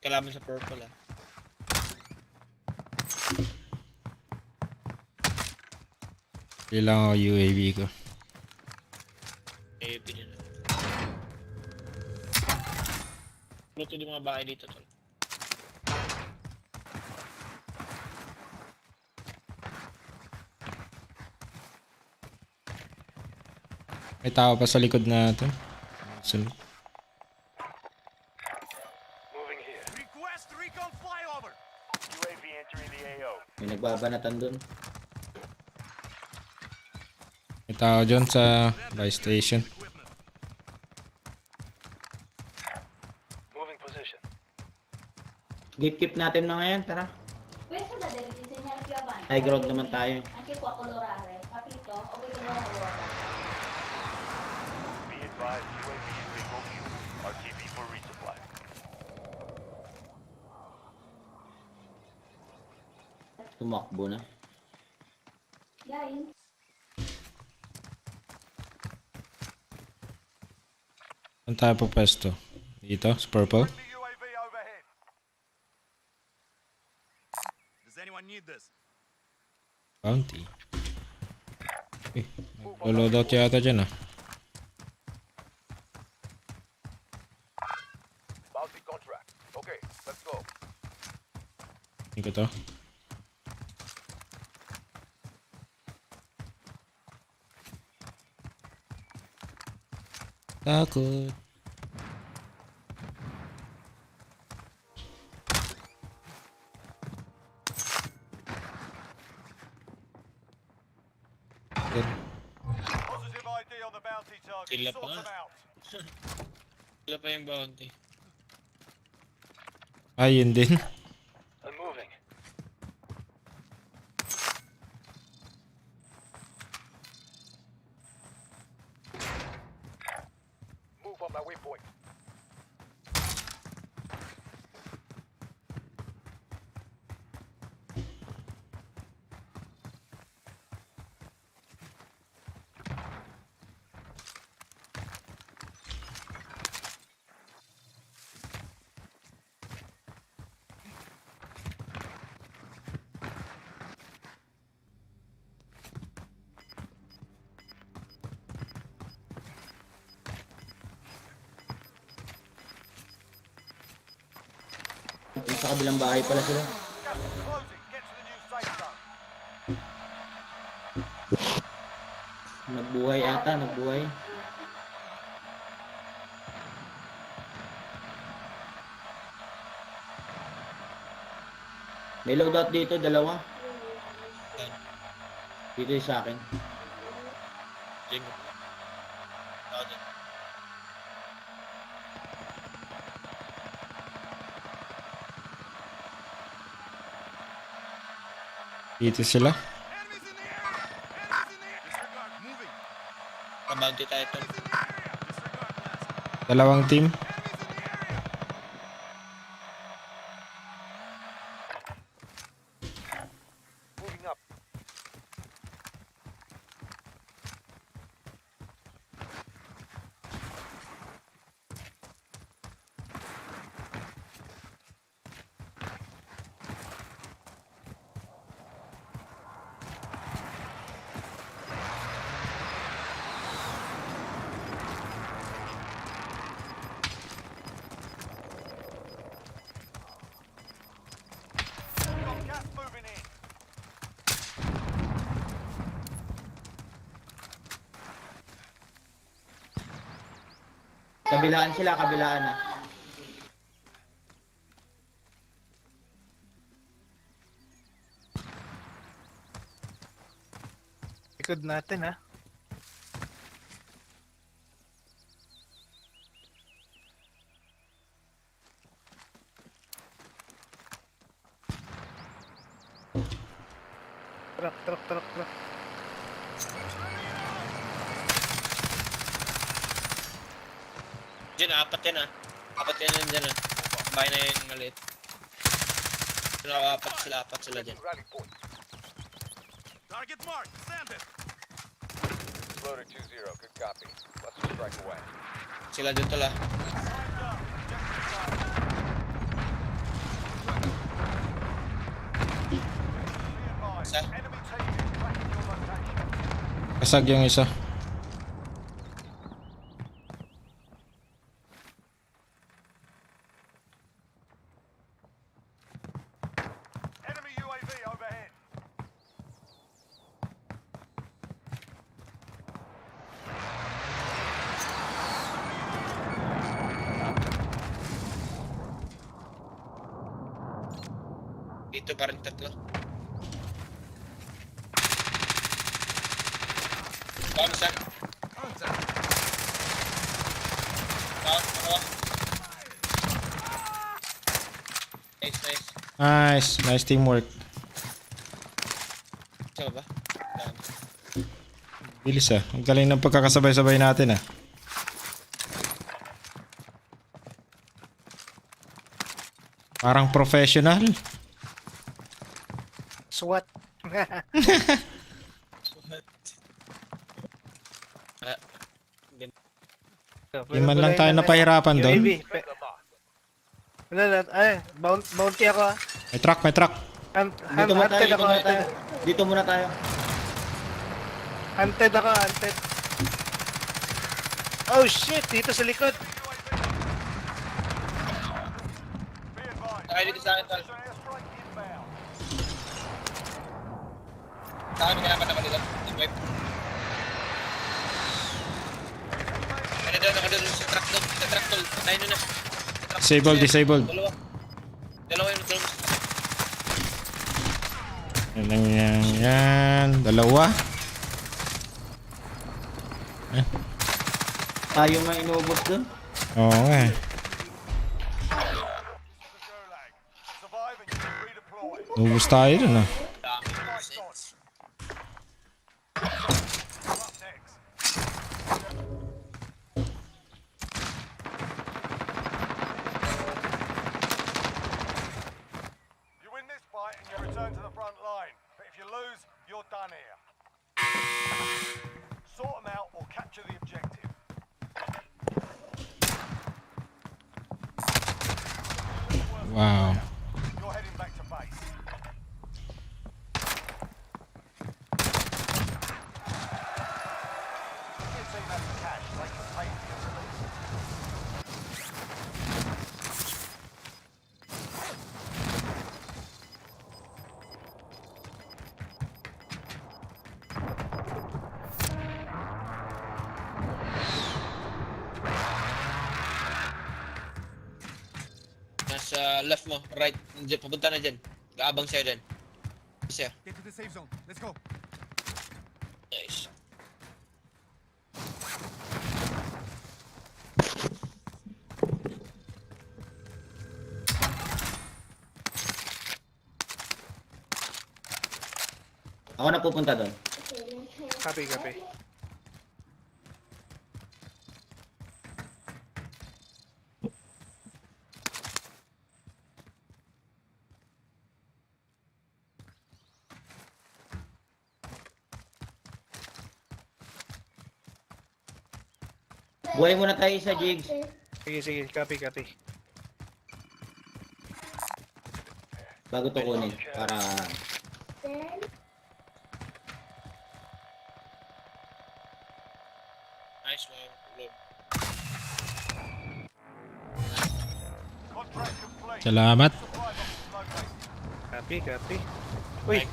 kalaban sa purple ah. Kailangan ko UAV ko. Eh, pinila. Luto yung mga bahay dito tol. May tao pa sa likod natin. Sunod. Moving here. Request recon flyover. UAV entering the AO. May nagbabanatan dun. May tao dyan sa buy station. Moving position. Gatekeep natin mga yan, tara. High ground naman tayo. Be advised, UAV is bingo fuel. RTB for resupply. Tumakbo na. Saan tayo po pwesto? Dito, sa purple? Friendly UAV overhead. Does anyone need this? Bounty. Loadout yata dyan ah. Bounty contract. Okay, let's go. Hindi ko to. Takot. Positive ID on the bounty target. Sila Sort pa them nga. out. Wala pa yung bounty. Yun din. I'm moving. Move on my waypoint. Sa kabilang bahay pala sila. Gas is closing. Get to the new safe zone. Nagbuhay ata, nagbuhay. May loadout dito, dalawa. Dito yung sa akin. Jingo. Ako dyan. Dito sila. Enemies in the area! Enemies in the area! Disregard. Moving. Kabounty tayo ito. Disregard last. Dalawang team. Moving up. Got gas moving in. Kabilaan sila, kabilaan na. Likod natin ha. Truck. Diyan, apat yan ah. Apat yan dyan ah. Bahay na yung maliit. Pero apat sila dyan. Rally point. Target marked. Stand it. Loader 2-0. Good copy. Let's strike away. Sila dyan tala. Isa. Enemy team is tracking your location. Kasag yung isa. Enemy UAV overhead. Dito pa rin tatlo. Down isa. Down, dalawa. Nice. Nice teamwork. Isa ba? Down. Bilis ah. Ang galing ng pagkakasabay-sabay natin ah. Parang professional. SWAT. Di man lang tayo napahirapan doon. Ay, bounty ako ah. May truck, may truck. Dito muna tayo, Hunted dito ako, muna tayo. Dito muna tayo. hunted ako, hunted. Oh shit, dito sa likod. Tayo dito sa akin, tol. There's an airstrike inbound. Sa akin, kinapan naman dito. Web. Ano doon, sa truck doon. Sa truck doon. Tayo na. Disabled, disabled. Dalawa yung drone. Yan. Dalawa. Tayo nga inubos dun. Oo nga eh. Survive and you can redeploy. Ubus tayo dun ah. You win this fight and you return to the front line. But if you lose, you're done here. Sort them out or capture the objective. Wow. You're heading back to base. Your team has the cash. They can pay for your release. Nasa left mo, right. Diyan, papunta na dyan. Gaabang sa'yo dyan. Siya. Get to the safe zone. Let's go. Nice. Ako na pupunta doon. Copy. Buhay muna tayo sa jigs. Sige, copy. Bago to kunin. Para... Nice one. Contract complete. Salamat. Copy. Uy,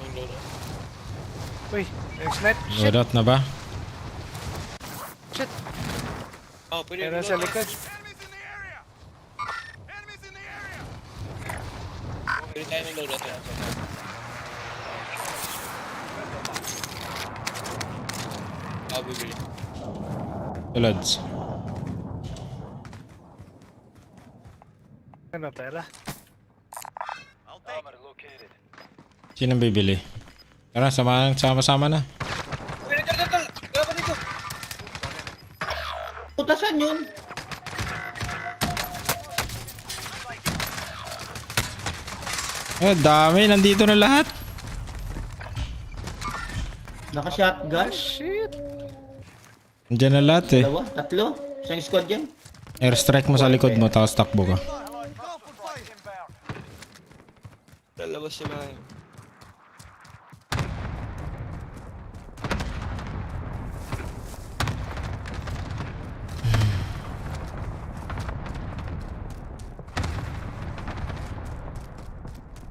next net. Shit. Loadout na ba? Shit. Oh, pwede Meron sa likod. Enemies in the area. Enemies in the area. Pwede tayo ng loadout. Bibili. Loads. Ano, pera? Sinong bibili? Tara, sama-sama na. Tol. Gaba dito. Putasan yun. Dami. Nandito na lahat. Naka-shotgun. Shit. Nandiyan na lahat eh. Dalawa, tatlo. Isang squad yan. Airstrike mo sa likod mo, tapos takbo ka. Lalabas sila ngayon.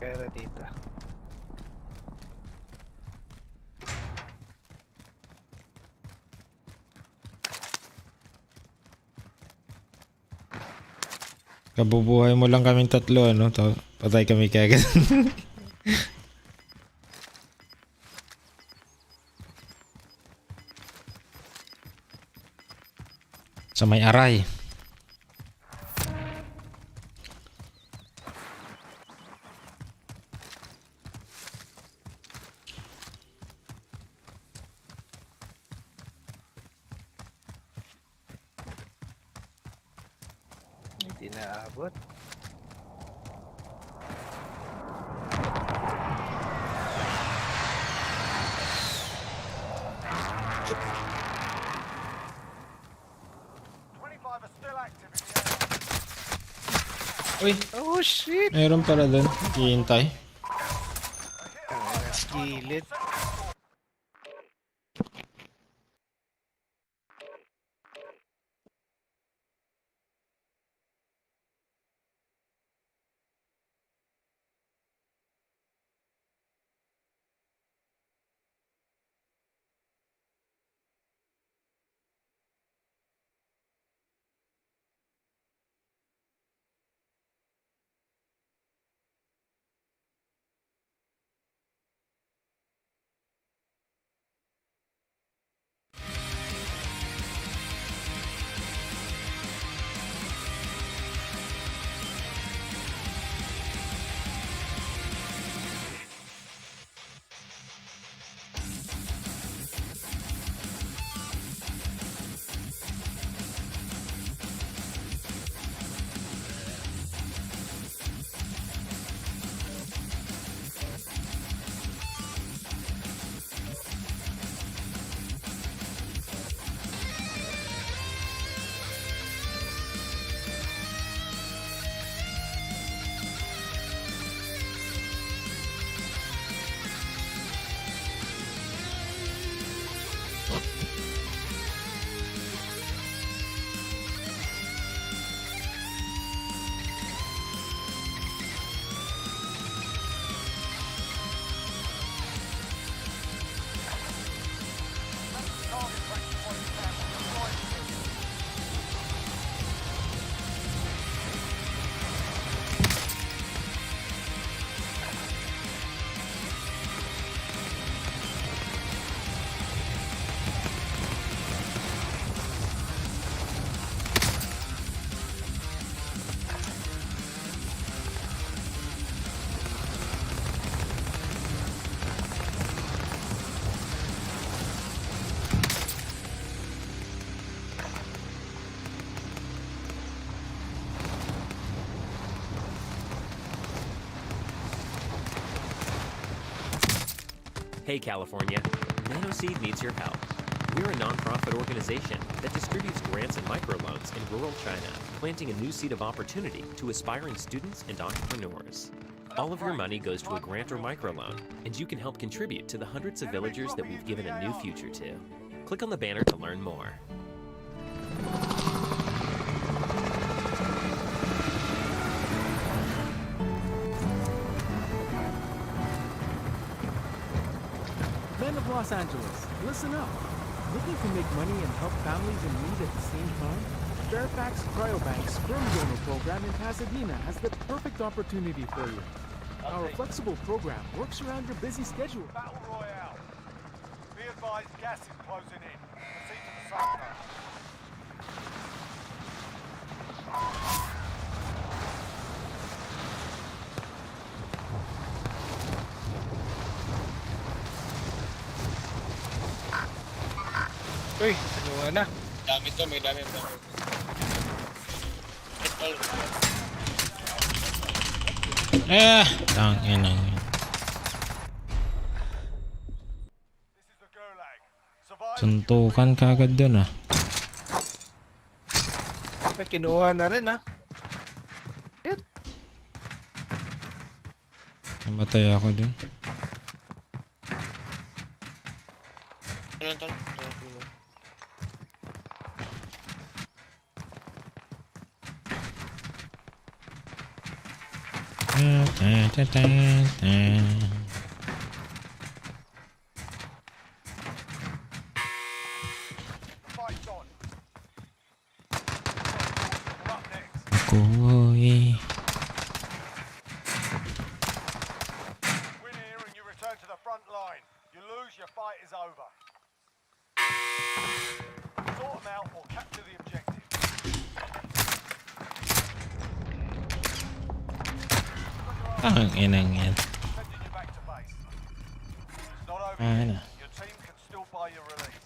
Pera dito. Kabubuhay mo lang kaming tatlo, ano? Patay kami kagad. Sa may aray. Hindi naabot. 25 are still active in the area. Uy, Oh shit! meron pala dun. Hihintay. Nasa gilid. Hey California, NanoSeed needs your help. We're a nonprofit organization that distributes grants and microloans in rural China, planting a new seed of opportunity to aspiring students and entrepreneurs. All of your money goes to a grant or microloan, and you can help contribute to the hundreds of villagers that we've given a new future to. Click on the banner to learn more. Men of Los Angeles, listen up. Looking to make money and help families in need at the same time? Fairfax Cryobank's Sperm Donor Program in Pasadena has the perfect opportunity for you. Our flexible program works around your busy schedule. Battle Royale. Be advised, gas is closing in. Proceed to the safe zone. Uy, ano na? Dami to, may dami. Tangina. Suntukan kagad dun ah. May kinuha na rin ah. Namatay ako dun. Ano to? Ako'y Win here and you return to the front line. You lose, your fight is over. Sort them out or capture the objective. ang inang yan. Sending you back to base. It's not over Ano? yet. Your team can still buy your release.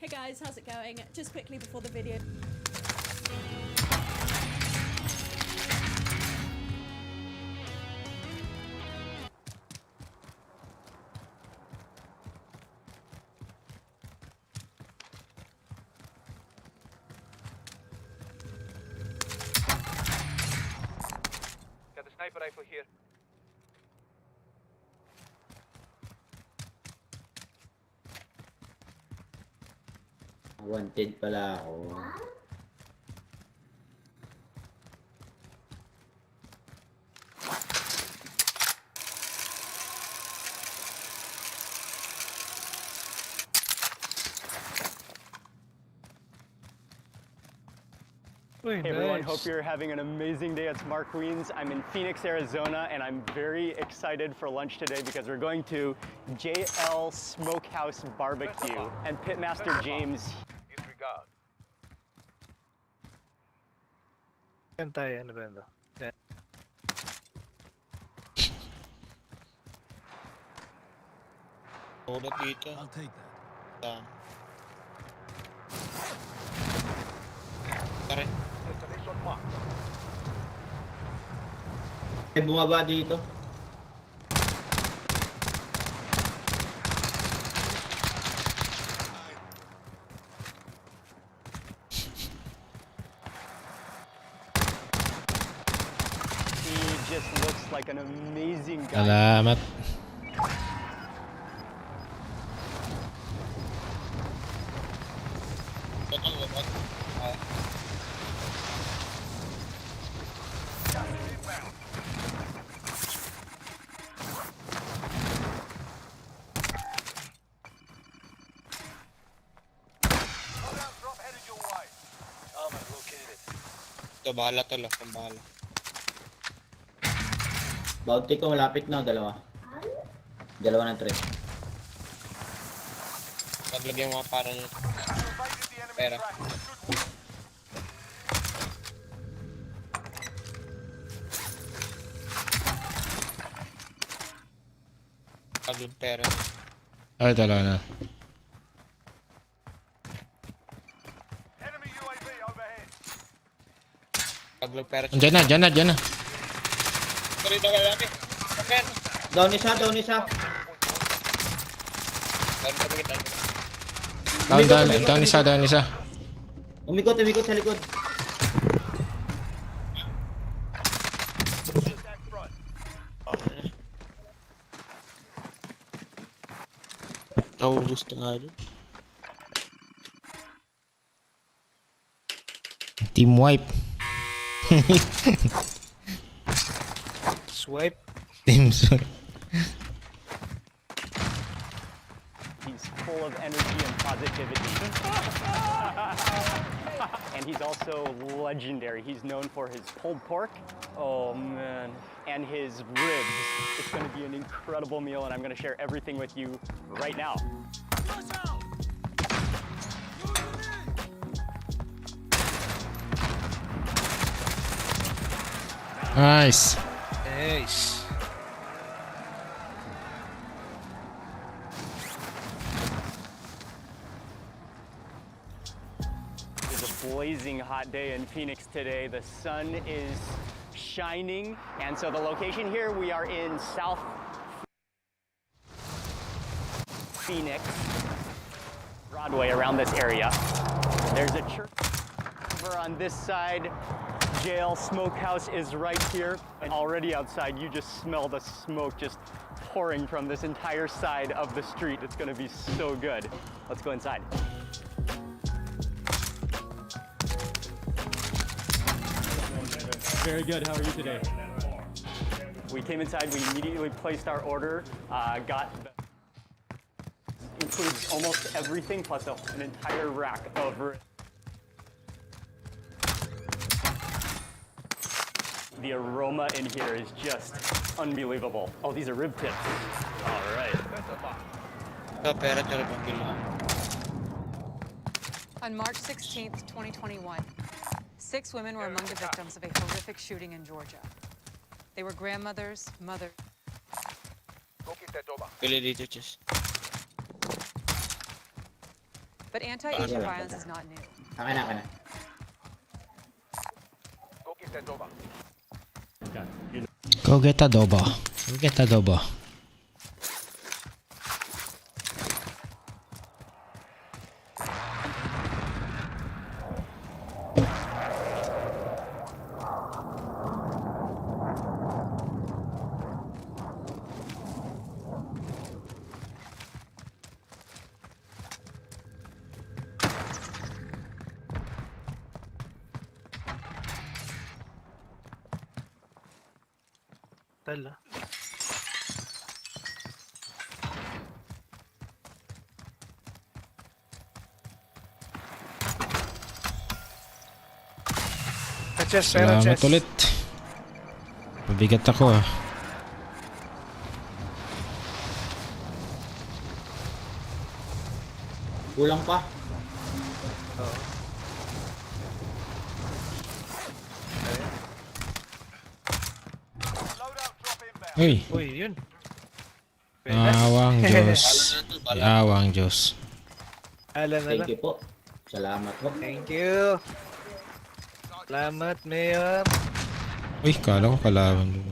Hey guys, how's it going? Just quickly before the video. Got the sniper rifle here. Wanted pala ako. Hey everyone, hope you're having an amazing day. It's Mark Weens. I'm in Phoenix, Arizona, and I'm very excited for lunch today because we're going to JL Smokehouse Barbecue and Pitmaster James. Disregard. Yan tayo, ano ba ito? Yan. Hold up dito. I'll take that. Tara. May bumaba dito. He just looks like an amazing guy. Salamat. Ito, bahala to lang. Bahala. Bounty ko malapit na, dalawa. Dalawa ng tre. Paglagyan mo para nyo. Pera. Paglagyan pera. Ay, talaga na. Paglagyan pera. Diyan na, diyan na, diyan na. Sorry, daw lagi. Okay. Down isa, down isa. Down isa, down isa. Umikot sa likod. Ako gusto nga rin. Team wipe. Swipe. Team swipe. He's full of energy and positivity. And he's also legendary. He's known for his pulled pork. Oh man. And his ribs. It's going to be an incredible meal, and I'm going to share everything with you right now. Nice. Nice. It's a blazing hot day in Phoenix today. The sun is shining, and so the location here, we are in South Phoenix, Broadway, around this area. There's a church over on this side. JL Smokehouse is right here, and already outside you just smell the smoke just pouring from this entire side of the street. It's gonna be so good. Let's go inside. Very good. How are you today? We came inside, we immediately placed our order, includes almost everything plus an entire rack of the aroma in here is just unbelievable. Oh, these are rib tips. All right. On March 16th, 2021, 6 women were among the victims of a horrific shooting in Georgia. They were grandmothers, mothers. But anti-Asian violence is not new. Akin na. Go get adobo. Go get adobo. Tala. Chest, pero Salamat chest. ulit. Mabigat ako ah. Kulang pa. Uy. Uy, yun. Awang Diyos. Awang Diyos. Alam na lang. Thank you po. Salamat po. Thank you. Salamat, Mayor. Uy, kala ko kalaban doon.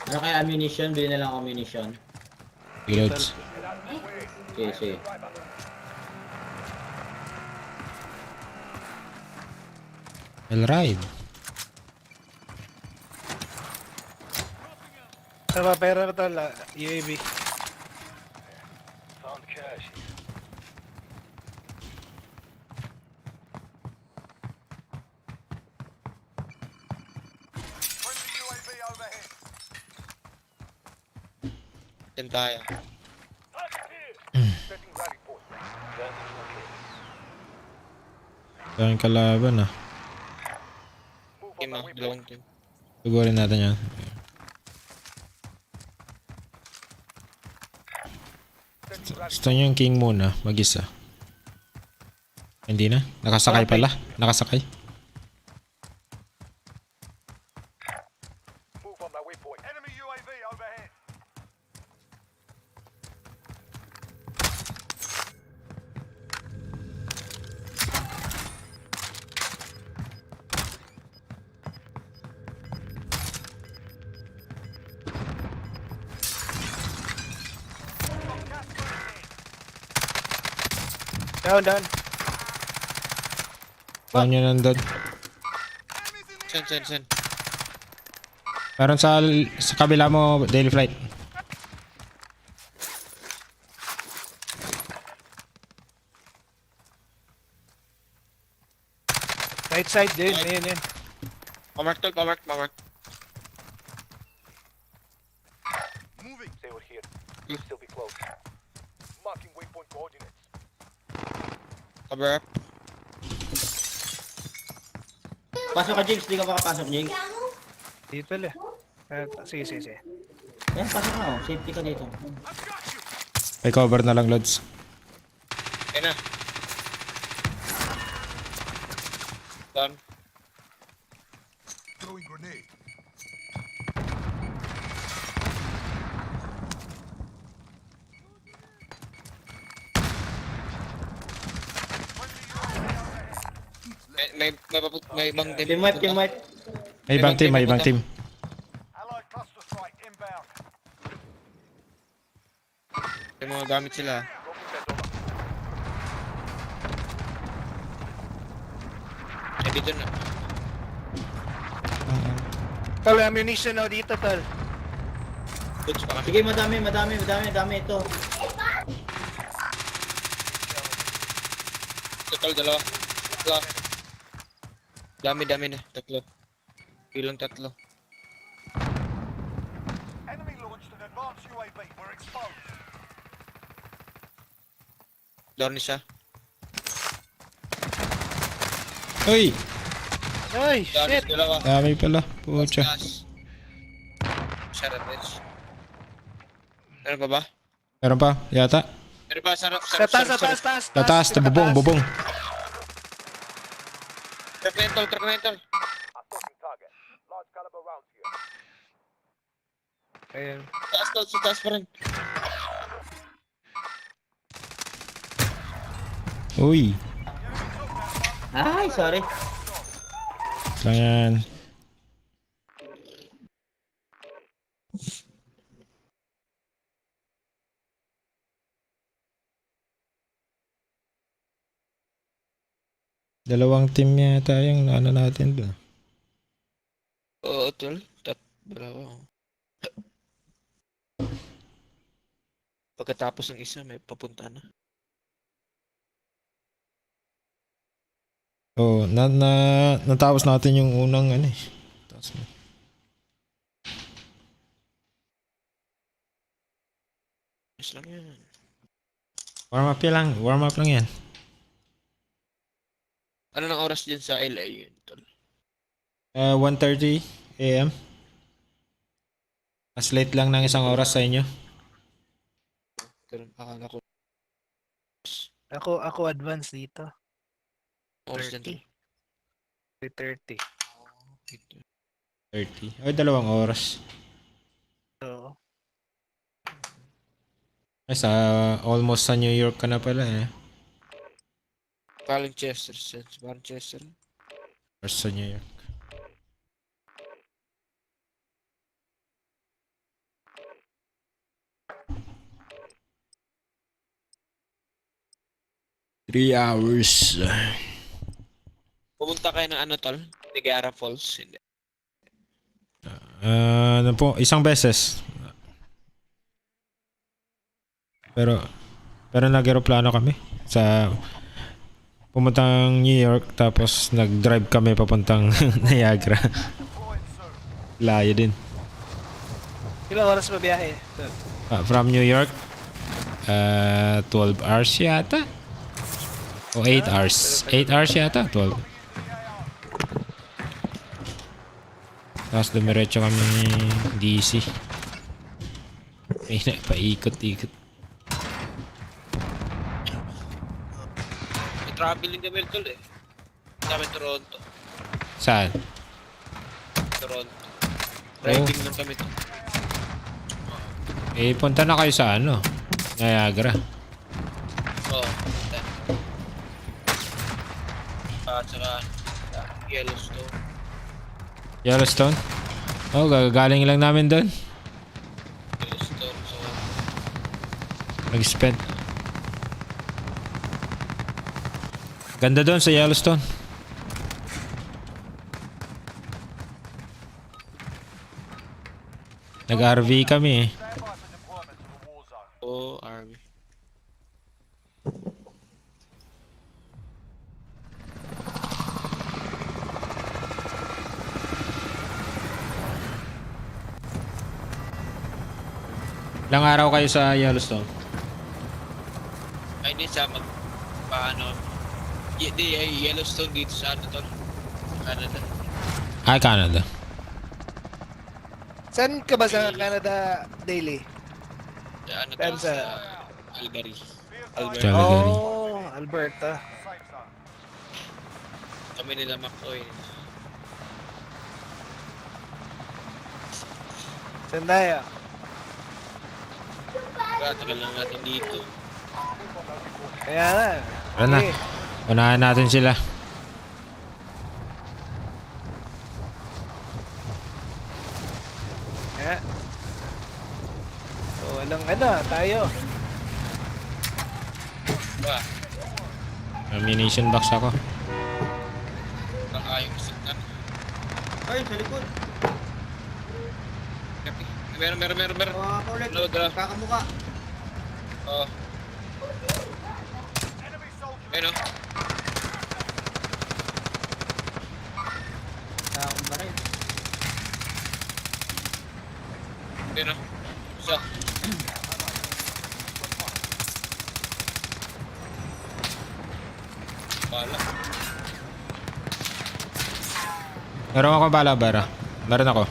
Ano kaya ammunition? Bili na lang ako ammunition. Reloads. Sige. I'll ride. Sama pera na tala. UAV. Yan tayo. Daming kalaban ah. Team ah, dalawang team. Tugurin natin yan. Gusto nyo yung king muna, mag-isa. Hindi na? Nakasakay pala? Nakasakay? Enemy UAV overhead. Down. Saan nyo nandun? Sen. Meron sa kabila mo, daily flight. Right side din. Ayun. Pamark. Moving. They were here. You'll still be close. Marking waypoint coordinates. Cover up. Pasok ka, Jinx. Di ka makapasok, Jinx. Dito lang. Sige. Yan, pasok ka. Oh. Safety ka dito. May cover na lang, Lods. Yan na. Done. Throwing grenade. May ibang team. Team wipe. May ibang team. Allied cluster strike inbound. May mga gamit sila. Dito na. Tol, ammunition na dito, tol. Sige, madami ito. Total dalawa. Tatlo. Dami na. Tatlo. Bilang tatlo. Enemy launched an advanced UAV. We're exposed. Down ni siya. Uy! Ay, shit! Dalawa. Dami pala. Pucha. Sarap edge. Meron pa ba? Meron pa? Yata? Meron pa? Sarap. Sa taas. Sa taas, bubong. Truck rental. Ayun. Taas pa rin. Uy. Ay, sorry. Ayan. Dalawang team yata yung ano natin doon. Oo, tol. Dalawa. Pagkatapos ng isa, may papunta na. Oh, natapos natin yung unang ano eh. Tapos na. Yes lang yan. Warm up lang yan. Ano ng oras dyan sa LA yun, tol? 1:30 AM. Mas late lang ng isang oras sa inyo. Ganun, akala ko. Ako advance dito. Oras dyan, tol. 3:30. 30. Ay, 2 oras. Oo. Ay, almost sa New York ka na pala eh. Parang Chester. Or sa New York. Three hours. Pumunta kayo ng ano, tol? Niagara Falls. Hindi. Ano po, isang beses. Pero nag-aeroplano kami sa pumuntang New York tapos nag-drive kami papuntang Niagara. Layo din. Ilang oras ba biyahe? From New York, 12 hours yata. O 8 hours. 8 hours yata, 12. Tapos dumiretso kami DC. May paikot-ikot. Traveling kami tol eh. Kami Toronto. Saan? Toronto. Driving lang kami tol. Eh, punta na kayo sa ano? Niagara. Oo. Saka Yellowstone. Yellowstone? Oh, gagaling lang namin doon. Yellowstone. So, Nag-spend. Ganda doon sa Yellowstone. Nag-RV kami eh. Oo, RV. Ilang araw kayo sa Yellowstone? Ay, hindi sa paano. Yellowstone dito sa ano tol? Canada. Ah, Canada. Saan ka ba sa Canada daily? Sa ano Saan tol? sa... Sa Calgary. Calgary. Oh, Alberta. Kami nila McCoy. Sandaya. Tagal lang natin dito. Kaya na. Tara na. Unahan natin sila. Kaya. So, walang ano, tayo. Ba? Ammunition box ako. Nakayong signal. Ay, sa likod. Meron. Ulit. Load. Kakamuka. Oo. Ayun o. Akong baril. Ayun o. Isa. Bala. Meron ako bala, Bara. Meron ako.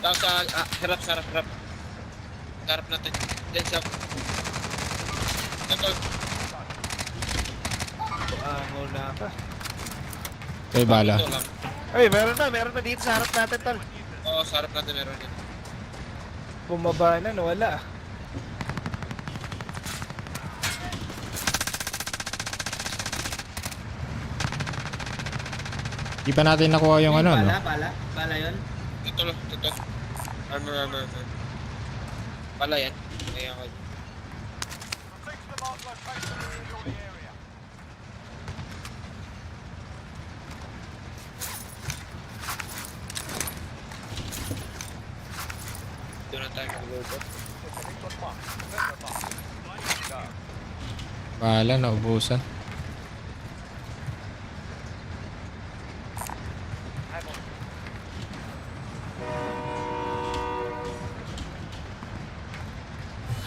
Tapos sa harap. Harap natin. Then sa... Ito. Muna ka. May bala. Ito lang. Ay, meron na dito sa harap natin, tol. Oo, sa harap natin meron din. Bumaba na, nawala. Di pa natin nakuha yung ano, no? Bala yun. Ito. Ano. Pala yan. Kaya ako. Fix the mark location and secure the area. Doon na tayo magluto. Bala, naubusan.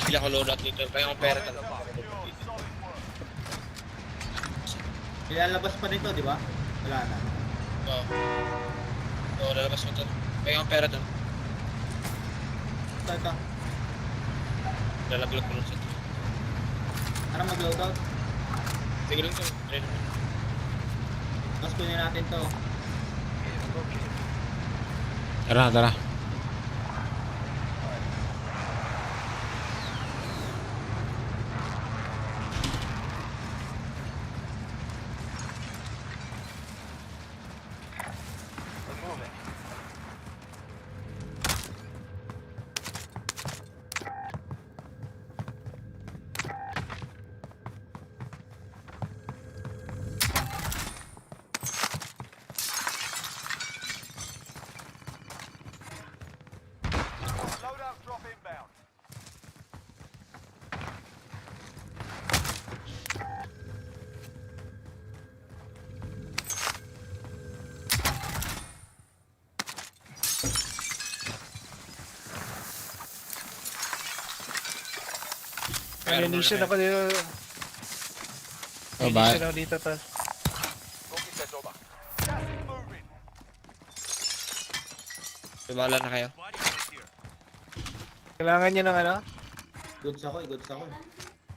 Hindi ako load out dito. Kaya akong pera talaga. Ilalabas pa nito, di ba? Wala na. Oo, lalabas mo ito. Kaya akong pera doon. Ito. Lalaglag ko lang sa ito. Ano mag-loadout? Sige lang ito. Tapos kunin natin to. Tara. Loadout drop inbound. Ammunition ako dito. Oh, bala. Ammunition ako dito, tol. May bala na kayo. Kailangan nyo ng ano? Goods ako.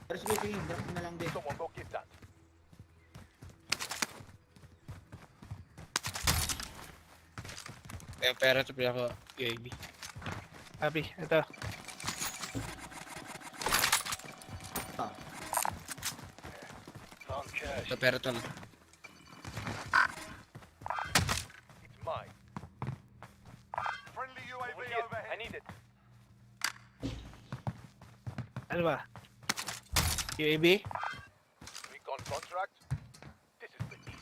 Pero sige, drop na lang din. Kaya pera ito pila ko UAV. Happy, ito. Ito pera ito lang. It's mine. Friendly UAV overhead. I need it. Ano ba? UAV? Recon contract. This is the key.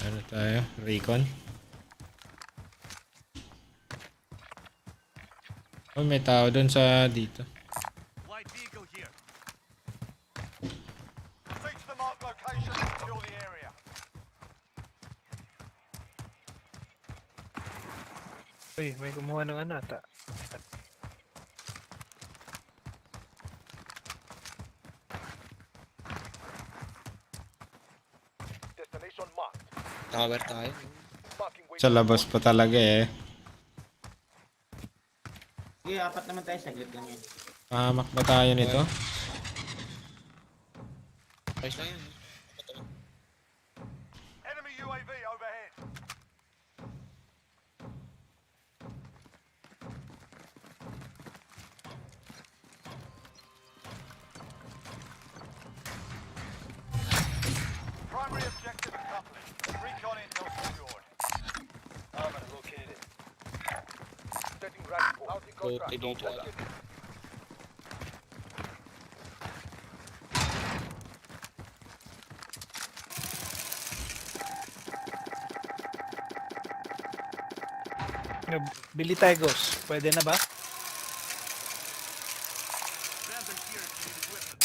Ano tayo? Recon? Oh, may tao doon sa dito. Light vehicle here. Reach the mark location and secure the area. Uy, may kumuha ng ano ata. Destination marked. Tower tayo. Sa labas pa talaga eh. Sige, apat naman tayo. Saglit lang yan. Pahamak ba tayo nito? Ayos lang yan. Enemy UAV overhead. Primary objective accomplished. Recon intel secured. Armor located. Setting rifle. Mounting contract. Puti dito. Bili tayo, Ghost. Pwede na ba?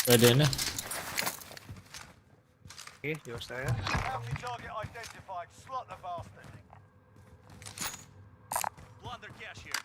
Pwede na. Okay, yours tayo. Bounty target identified. Slot the bastard. Plunder cash here.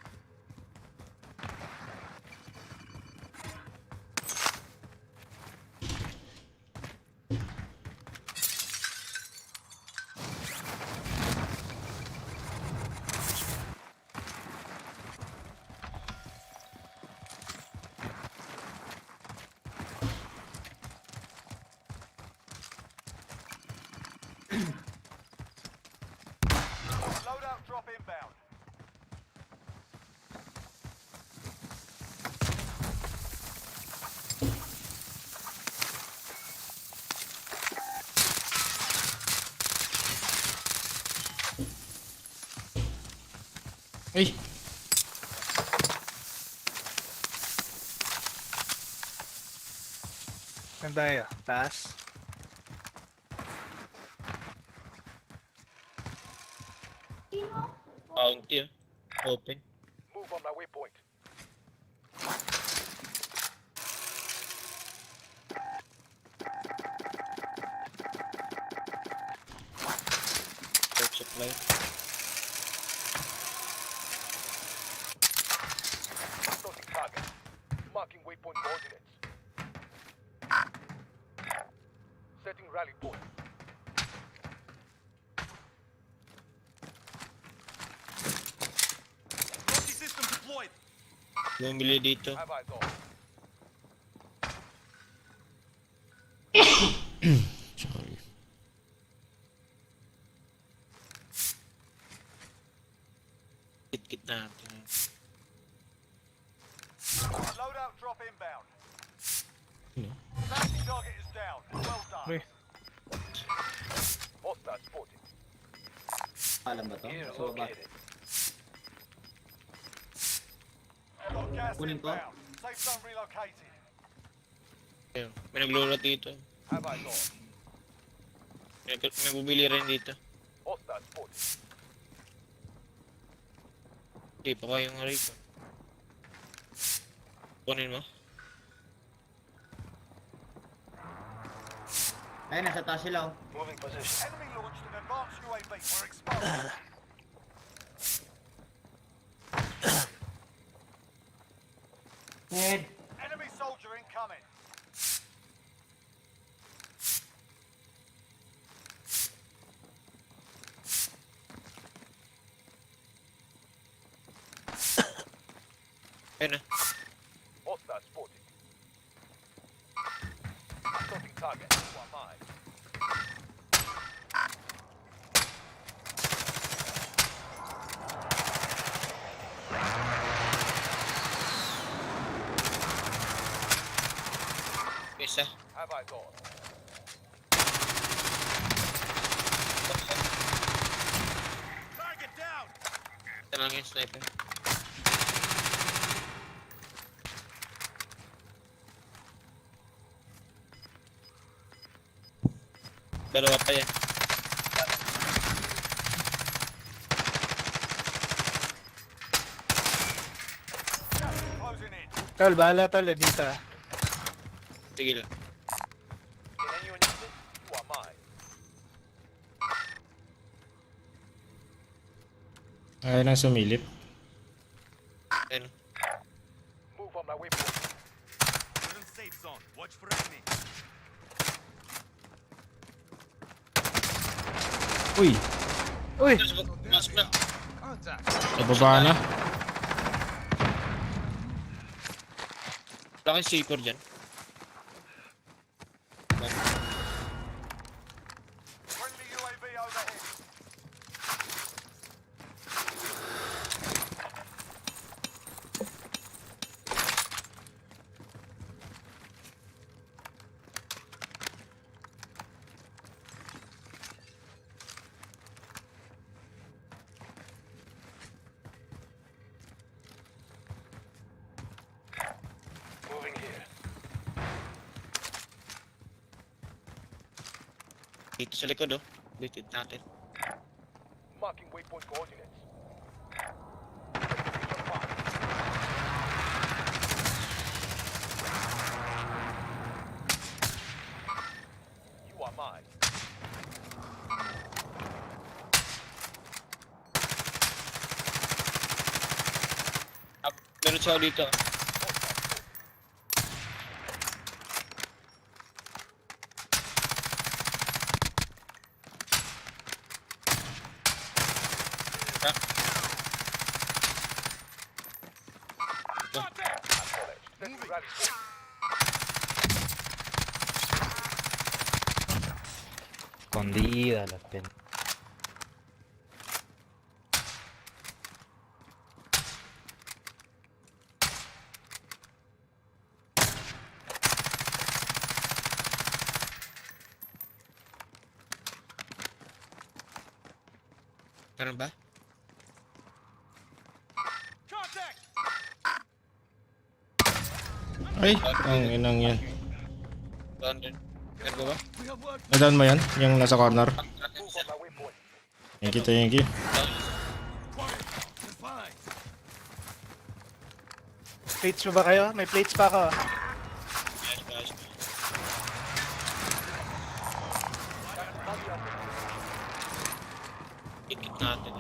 Ay! Saan tayo? Taas? Bounty ah. Open. Move on my waypoint. Short supply. Starting target. Marking waypoint coordinates. Setting rally point. Multi-system deployed. Bumili dito. Have eyes on. Sorry. Kit natin. Loadout drop inbound. Ano? Bounty target is down. Well done. Uy. Hostile spotted. Alam ba to? Here Sa baba. located. Got gas Kunin ko. inbound. Safe zone relocated. Ayun. May naglulot dito. Have eyes on. May bubili rin dito. Hostile spotted. Hindi pa kayong rito. Kunin mo. Ayun, nasa taas sila. Moving position. Enemy launched an advanced UAV. We're exposed. Head. Enemy soldier incoming. Ayun na. Hostile spotted. Starting target. Who am I? Isa. Have eyes on. Target down. Ito lang yung sniper. Dalawa pa yan. Closing in. Tol, bahala tol. Dito ah. Sige lang. In any unit, who am I? Ayaw nang sumilip. Ayun. Move on my waypoint. We're in safe zone. Watch for enemy. Uy! Uy! Masok na. Sa baba na. Wala kang safer dyan. Friendly UAV overhead. Moving here. Dito sa likod oh. Dito natin. Marking waypoint coordinates. You are mine. Meron siya dito. Setting rally point. Escondida la pen. Meron ba? Ay, ang inang yan. Down din. Ergo ba? Na-down mo yan? Yung nasa corner? Thank you, thank you. Plates mo ba kayo? May plates pa ako. Ikit natin.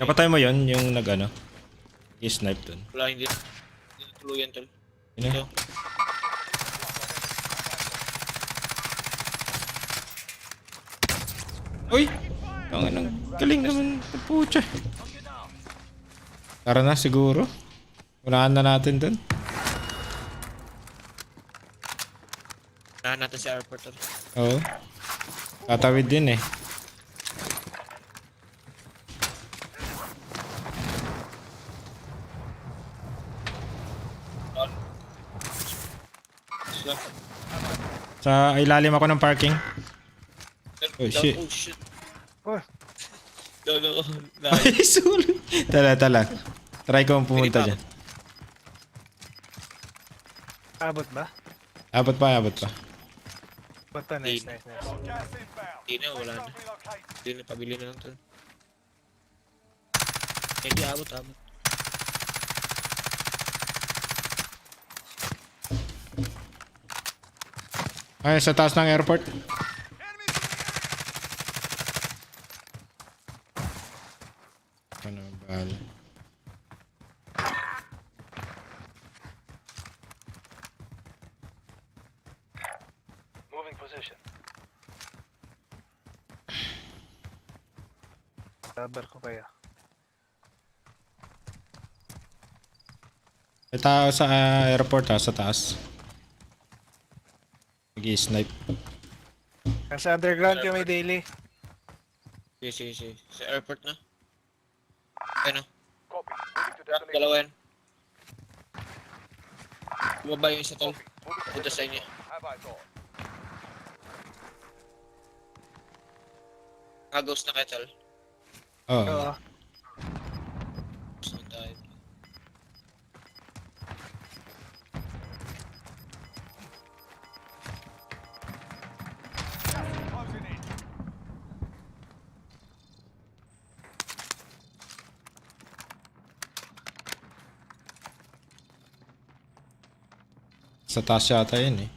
Napatay mo yon yung nag-ano? I-snipe dun. Wala, hindi. Hindi natuluyan tol. Yun eh. Uy! Ang galing naman. Pucha. Tara na siguro. Unahan na natin dun. Unahan natin si airport tol. Oo. Tatawid din eh. Sa ilalim ako ng parking. Oh shit. Oh shit. Oh. Lolo. Ay, sulit. Tala. Try ko pumunta dyan. Abot ba? Abot pa. Abot pa, nice. Hindi na, wala na. Hindi na, pabili na lang tol. Hindi, abot. Ay, sa taas ng airport. Ano ba? Moving position. Sabar ko kaya. May tao sa airport sa taas. Nag-i-snipe. Nasa underground kami daily. Sige. Sa airport na. Ano? Dalawa yan. Bumaba yung isa tol. Punta sa inyo. Nag-ghost na kayo tol. Oo. Ghost na tayo. Sa taas yata yun eh.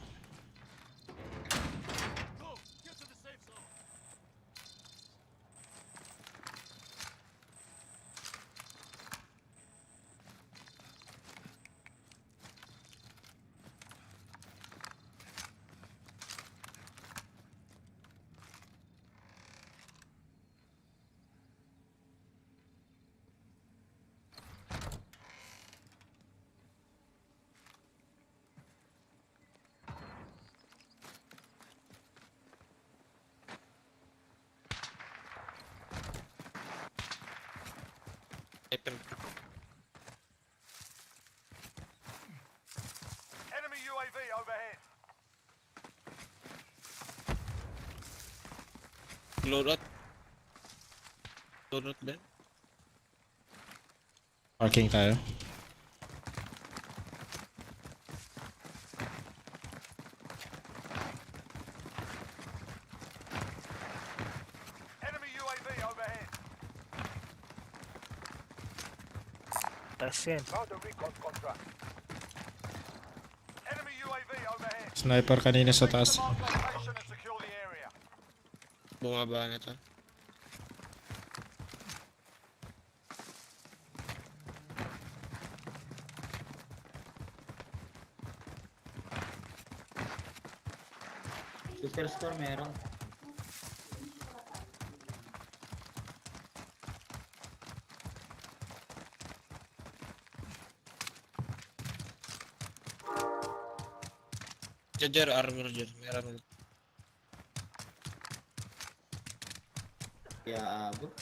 Enemy UAV overhead. Load out ba? Parking tayo. Enemy UAV overhead. Tas yan. Found a recon contract. Enemy UAV overhead. Sniper kanina sa taas. Mark location and secure the area. Bumaba na to. Superstore meron. Jar armor jar. Meron. Kaya abot.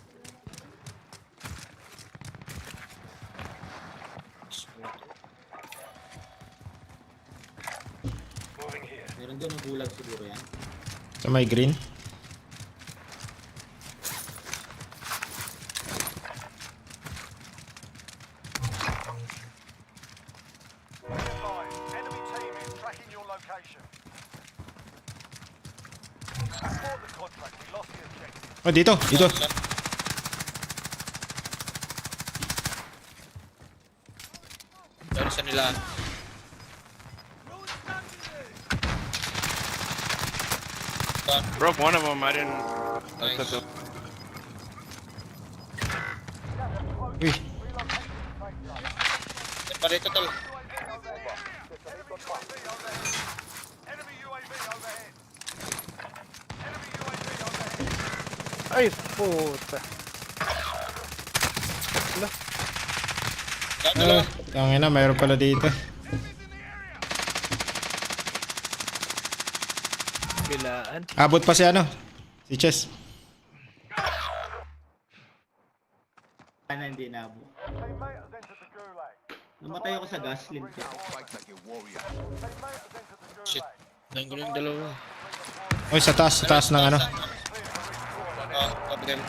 Meron doon ang bulag siguro yan. Sa may green. Report the contract. We lost the objective. Oh, dito, dito. Pero sa nila. Broke one of them. I didn't. Nice. Uy. Pa dito tol. Enemy UAV overhead. Enemy UAV overhead. Ay, puta. Tangina, mayroon pala dito. Bilaan. Abot pa si ano? Si Chess. Sana hindi nabo. Teammate has entered the gulag. Namatay ako sa gasoline. Shit. Nanggulo yung dalawa. Oy, sa taas ng ano. Copy them.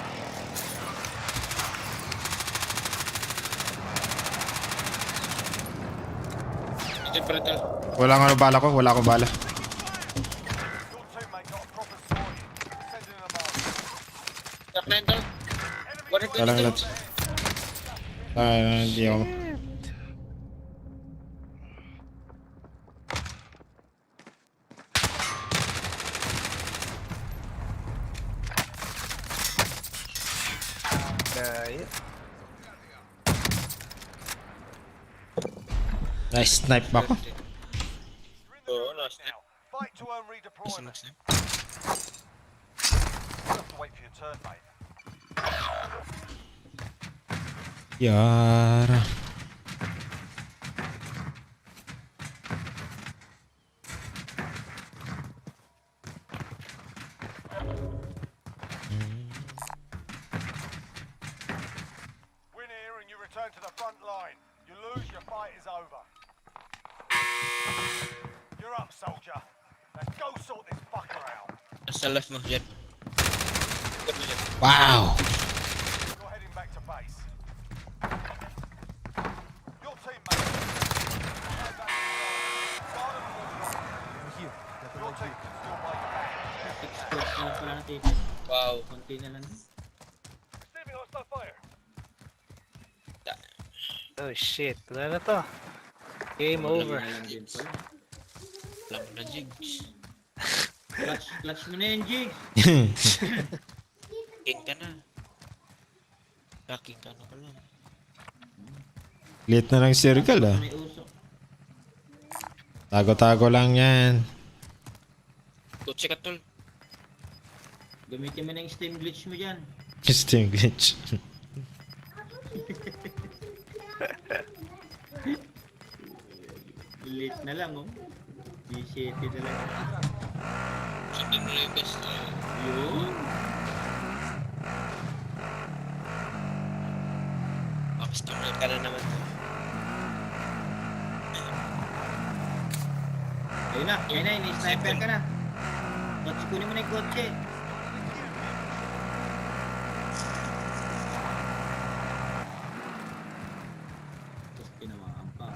Ito pa rin tol. Wala nga bala ko, wala akong bala. Tap na yun tol. Wala nga lots. Hindi ako. Nice snipe ba ako? Oo, nice. Fight to earn redeployment. Nice. You have to wait for your turn, mate. Yara. Win here and you return to the front line. You lose, your fight is over. You're up, soldier. Now go sort this fucker out. Nasa left mo, Jet. Wow. You're heading back to base. Your teammate. Your team can still make it back. Exports na lang pala natin. Wow. Konti na lang. Receiving hostile fire. Oh shit, wala na to. Game over. Alam mo na, Jigs. Clutch mo na yan, Jigs. King ka na. Kaking ka na pala. Late na ng circle ah. May usok. Tago-tago lang yan. Kutsi ka tol. Gamitin mo na yung steam glitch mo dyan. Steam glitch. Late na lang, oh. D7 na lang. Sundin mo lang yung best. Yun. Customer ka na naman. Ayun na, ini-sniper ka na. Kotse, kunin mo na yung kotse. Tapos tinamaan pa.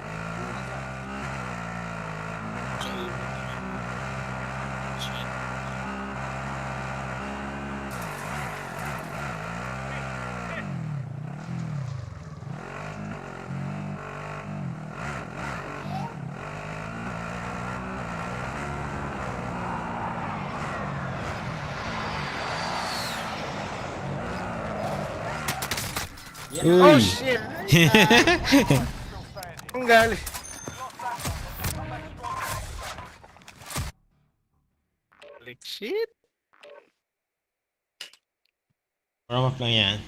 Oh shit! Ang galing. Like shit. Warm up lang yan.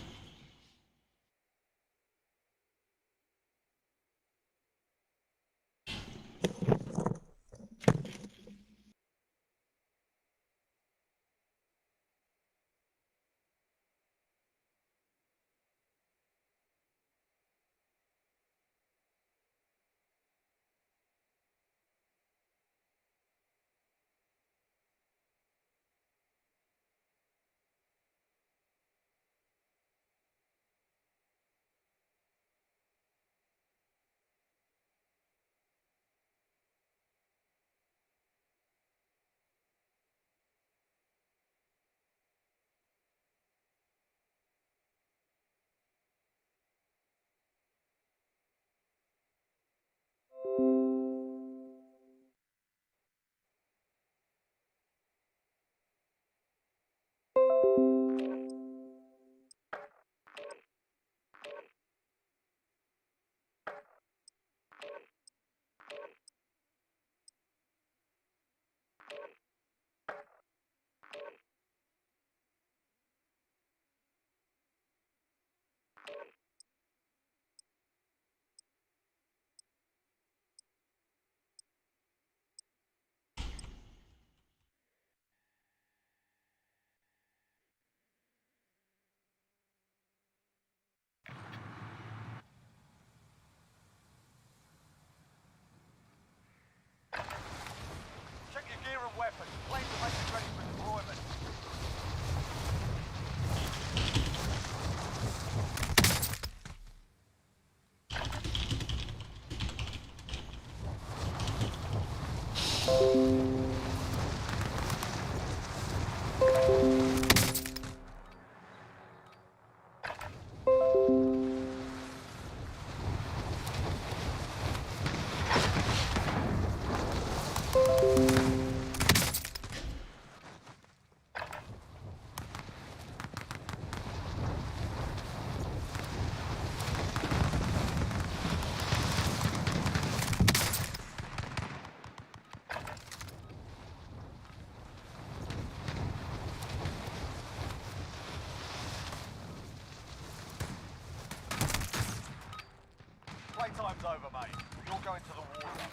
Playtime's over, mate. You're going to the war zone.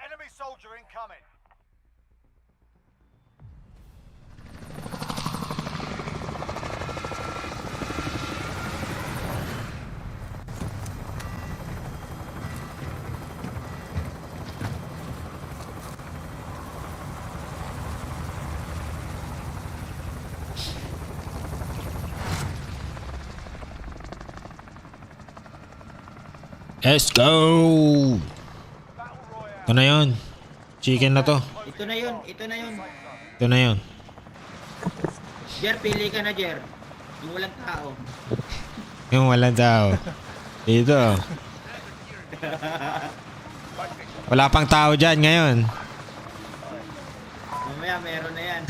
Enemy soldier incoming. Let's go! Ito na yun. Chicken na to. Ito na yun, ito na yun. Ito na yun. Jer, pili ka na, Jer. Yung walang tao. Yung walang tao. Dito. Wala pang tao dyan ngayon. Mamaya, meron na yan.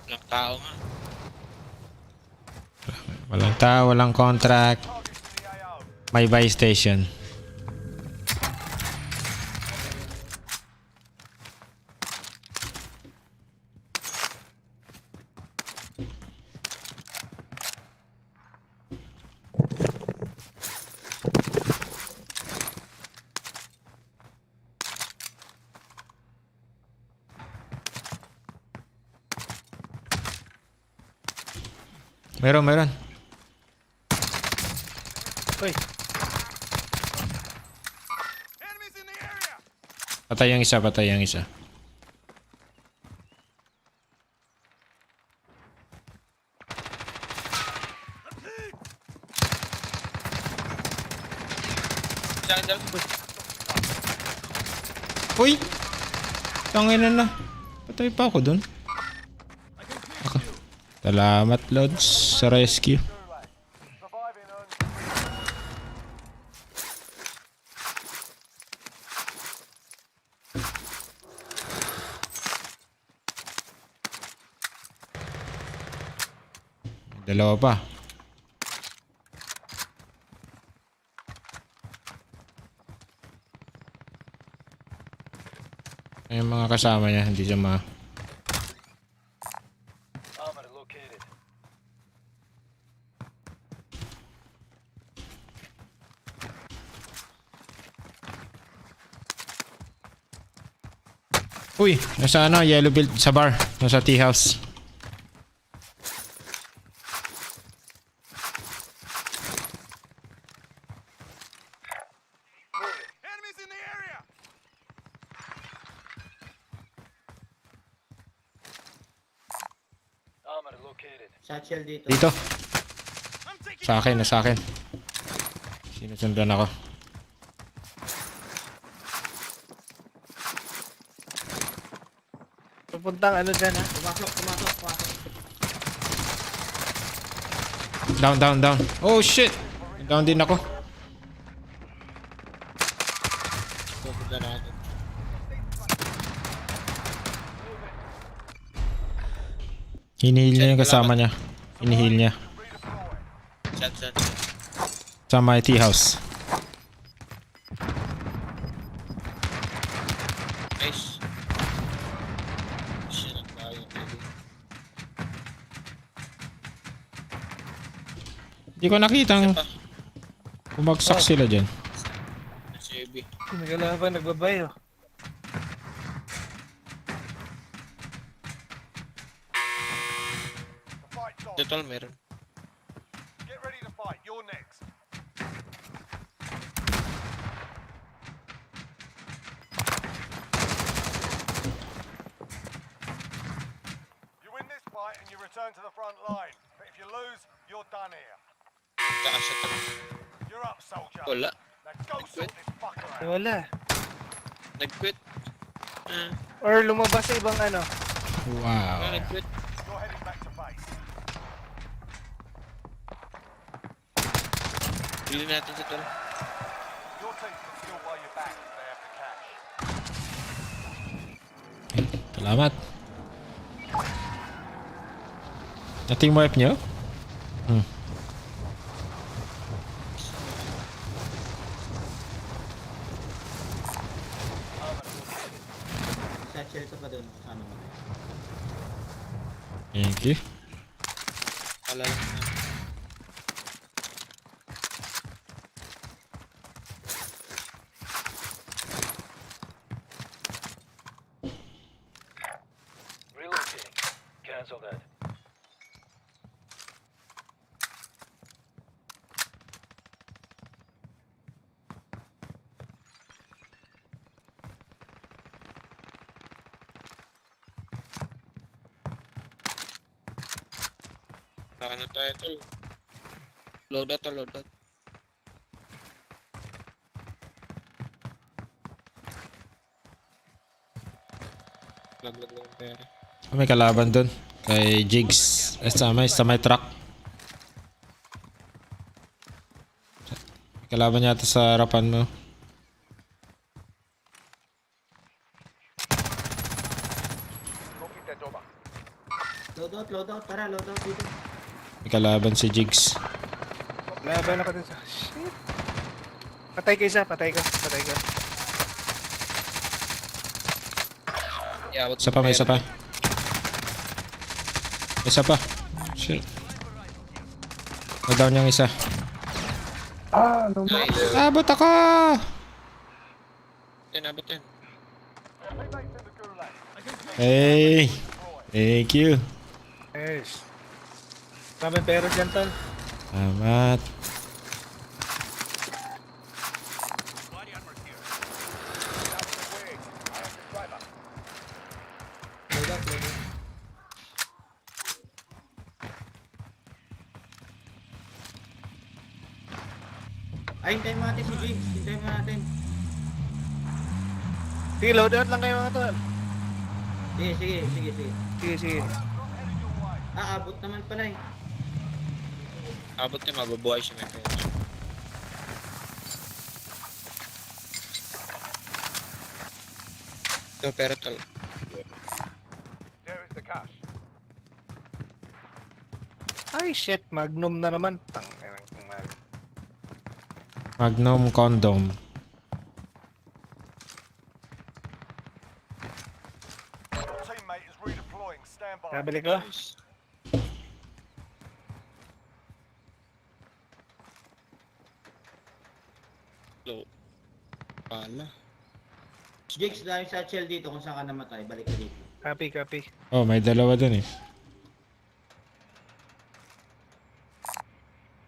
Walang tao nga. Walang tao, walang contract. May buy station. Meron. Uy. Patay ang isa. Uy! Tangina na. Patay pa ako dun. Okay. Salamat, Lods, sa rescue. Dalawa pa. Yung mga kasama niya, hindi siya ma... Uy, nasa ano, yellow build sa bar, nasa tea house. Satchel dito. Dito. Sa akin. Sinusundan ako. Pupuntang ano dyan ha? Pumasok. Down. Oh shit! Down din ako. Pupunta natin. Hinihil niya yung kasama niya. Hinihil niya. Chat. Sa my tea house. Nice. Shit, ang bayo, baby. Hindi ko nakitang bumagsak sila dyan. CB. Nagalaban, nagbabayo. Total meron. Get ready to fight. You're next. You win this fight and you return to the front line. But if you lose, you're done here. Taas siya to. You're up, soldier. Wala. Now go sort this fucker out. Wala. Nag-quit. Or lumabas sa ibang ano. Wow. Nag-quit. You're heading back to base. Bili natin sa tol. Your team can still buy you back if they have the cash. Salamat. Nating mo F nyo? Yeah. Wala lang na. Relocating. Cancel that. Ano tayo tol? Load out to load out. Laglag lang ang pera. May kalaban dun. Kay Jigs. Sa may truck. May kalaban yata sa harapan mo. Load out, tara, load out dito. May kalaban si Jigs. Laban ako dun sa... Shit. Patay ka isa, patay ka. Isa pa, may isa pa. Isa pa. Shit. Na-down yung isa. Ah, no. Abot ako! Abot yan. Hey! Thank you. Yes. Kami pero dyan, tol. Salamat. Load out. Ay, hintayin mo natin si Jigs. Hintayin mo natin. Sige, loadout lang kayo mga tol. Sige. Abot naman pala eh. Abot niya, mababuhay siya may pera. Ito, pero tol. There is the cash. Ay, shit. Magnum na naman. Magnum condom. Your teammate is redeploying. Stand by. Kabili ko. Low. Pala. Jigs, dahil sa shell dito kung saan ka namatay. Balik ka dito. Copy. Oh, may dalawa dun eh.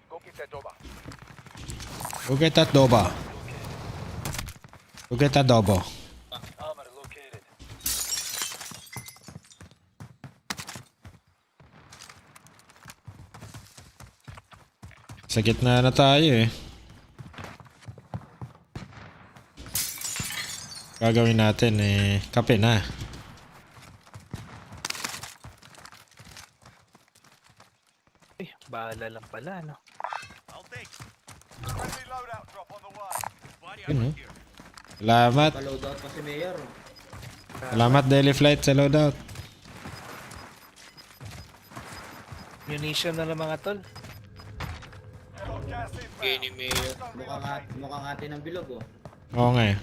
Go get that over. Go get that doba. Go get that dobo. Armor located. Sa gitna na tayo eh. Gagawin natin eh, kape na. Ay, bahala lang pala, no? Friendly loadout drop on the way. Yun oh. Salamat. Pa-load out pa si Mayor. Salamat daily flight sa loadout. Munition na lang mga tol. Okay ni Mayor. Mukhang atin ang bilog oh. Oo nga eh.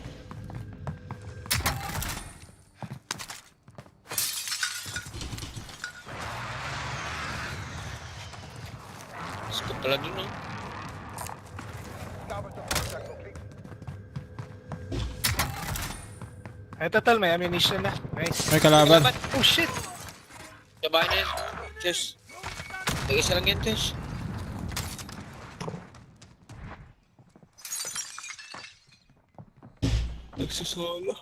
Scoop pala dun no? Ito tol, may ammunition na. Nice. May kalaban. Oh shit! Tabahin na yan. Chess. Isa lang yan, Chess. Nagsasolo.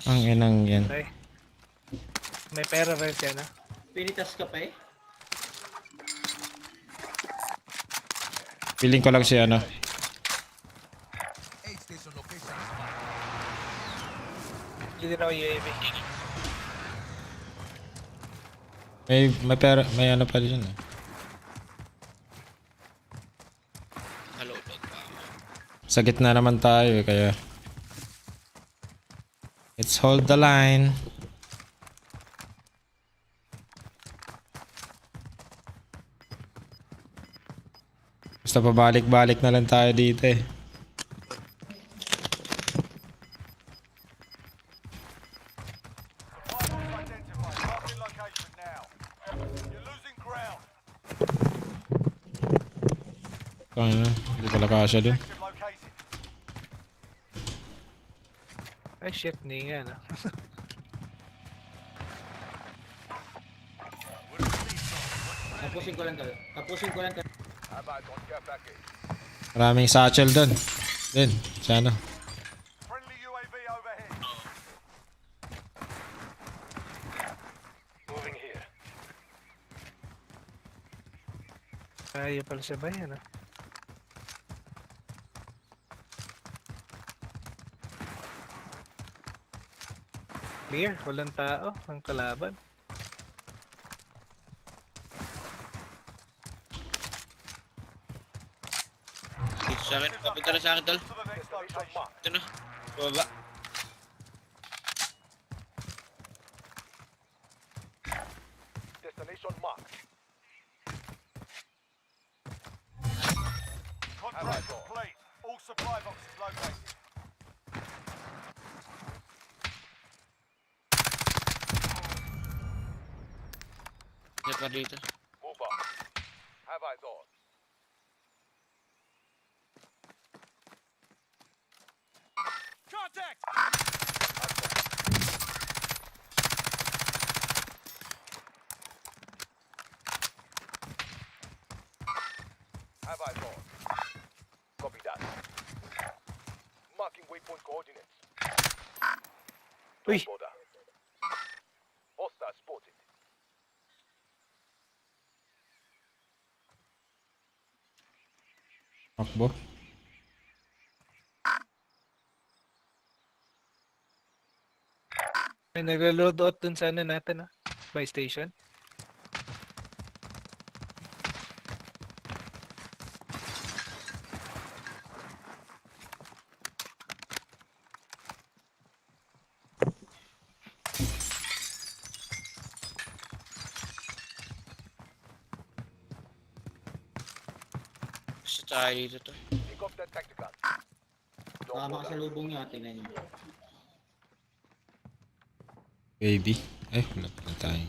Ang inang yan. Okay. May pera ba yan, ha? Pinitas ka pa eh. Feeling ko lang si ano. Hindi na ako UAV. May pera, may ano pa dyan eh. Hello, Sa gitna naman tayo eh, kaya let's hold the line. Basta pabalik-balik na lang tayo dito eh. Ano, hindi pala kasya dun. Ay shit, hindi nga no. Tapusin ko lang to. Tapusin ko lang to. Maraming satchel dun. Din, sana. Friendly UAV overhead. Moving here. Ayaw pala sa bayan ah. Clear, walang tao ang kalaban. Dito sa akin. Papunta na sa akin, tol. Ito na. Baba. Destination marked. Contract complete. All supply boxes located. Isa pa dito. Move up. Have eyes on. Contact! Have eyes on. Copy that. Marking waypoint coordinates. Uy. Border. Hostile spotted. Takbo. May naglo-load out dun sa ano natin ah. By station. Gusto tayo dito to. Pick up that tactical. Baka makasalubong nyo. Tingnan nyo. Baby. Eh, wala pala tayo.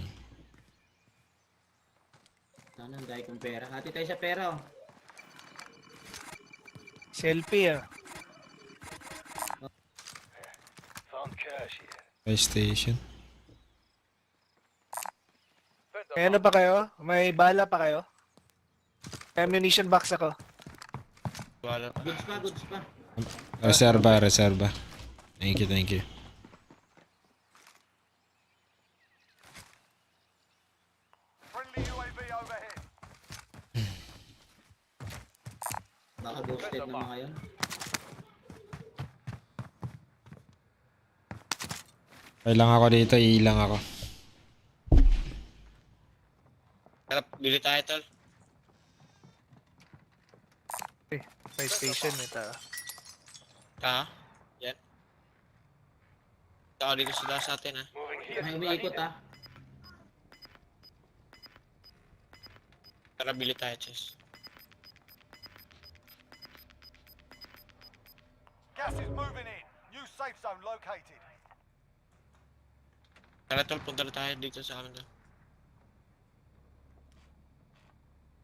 Sana ang dahil kong pera. Hati tayo sa pera oh. Selfie ah. Found cash here. By station. May ano pa kayo? May bala pa kayo? May ammunition box ako. Wala pa. Goods pa, goods pa. Reserva, reserva. Thank you, thank you. Friendly UAV overhead. Baka ghosted naman ngayon. Kailang ako dito, iilang ako. Harap, bili tayo, tol. By station ito. Ha? Yan. Ito dito sila sa atin, ha? May umiikot ah. Tara, bili tayo, Chess. Gas is moving in. New safe zone located. Tara, tol, punta na tayo dito sa amin.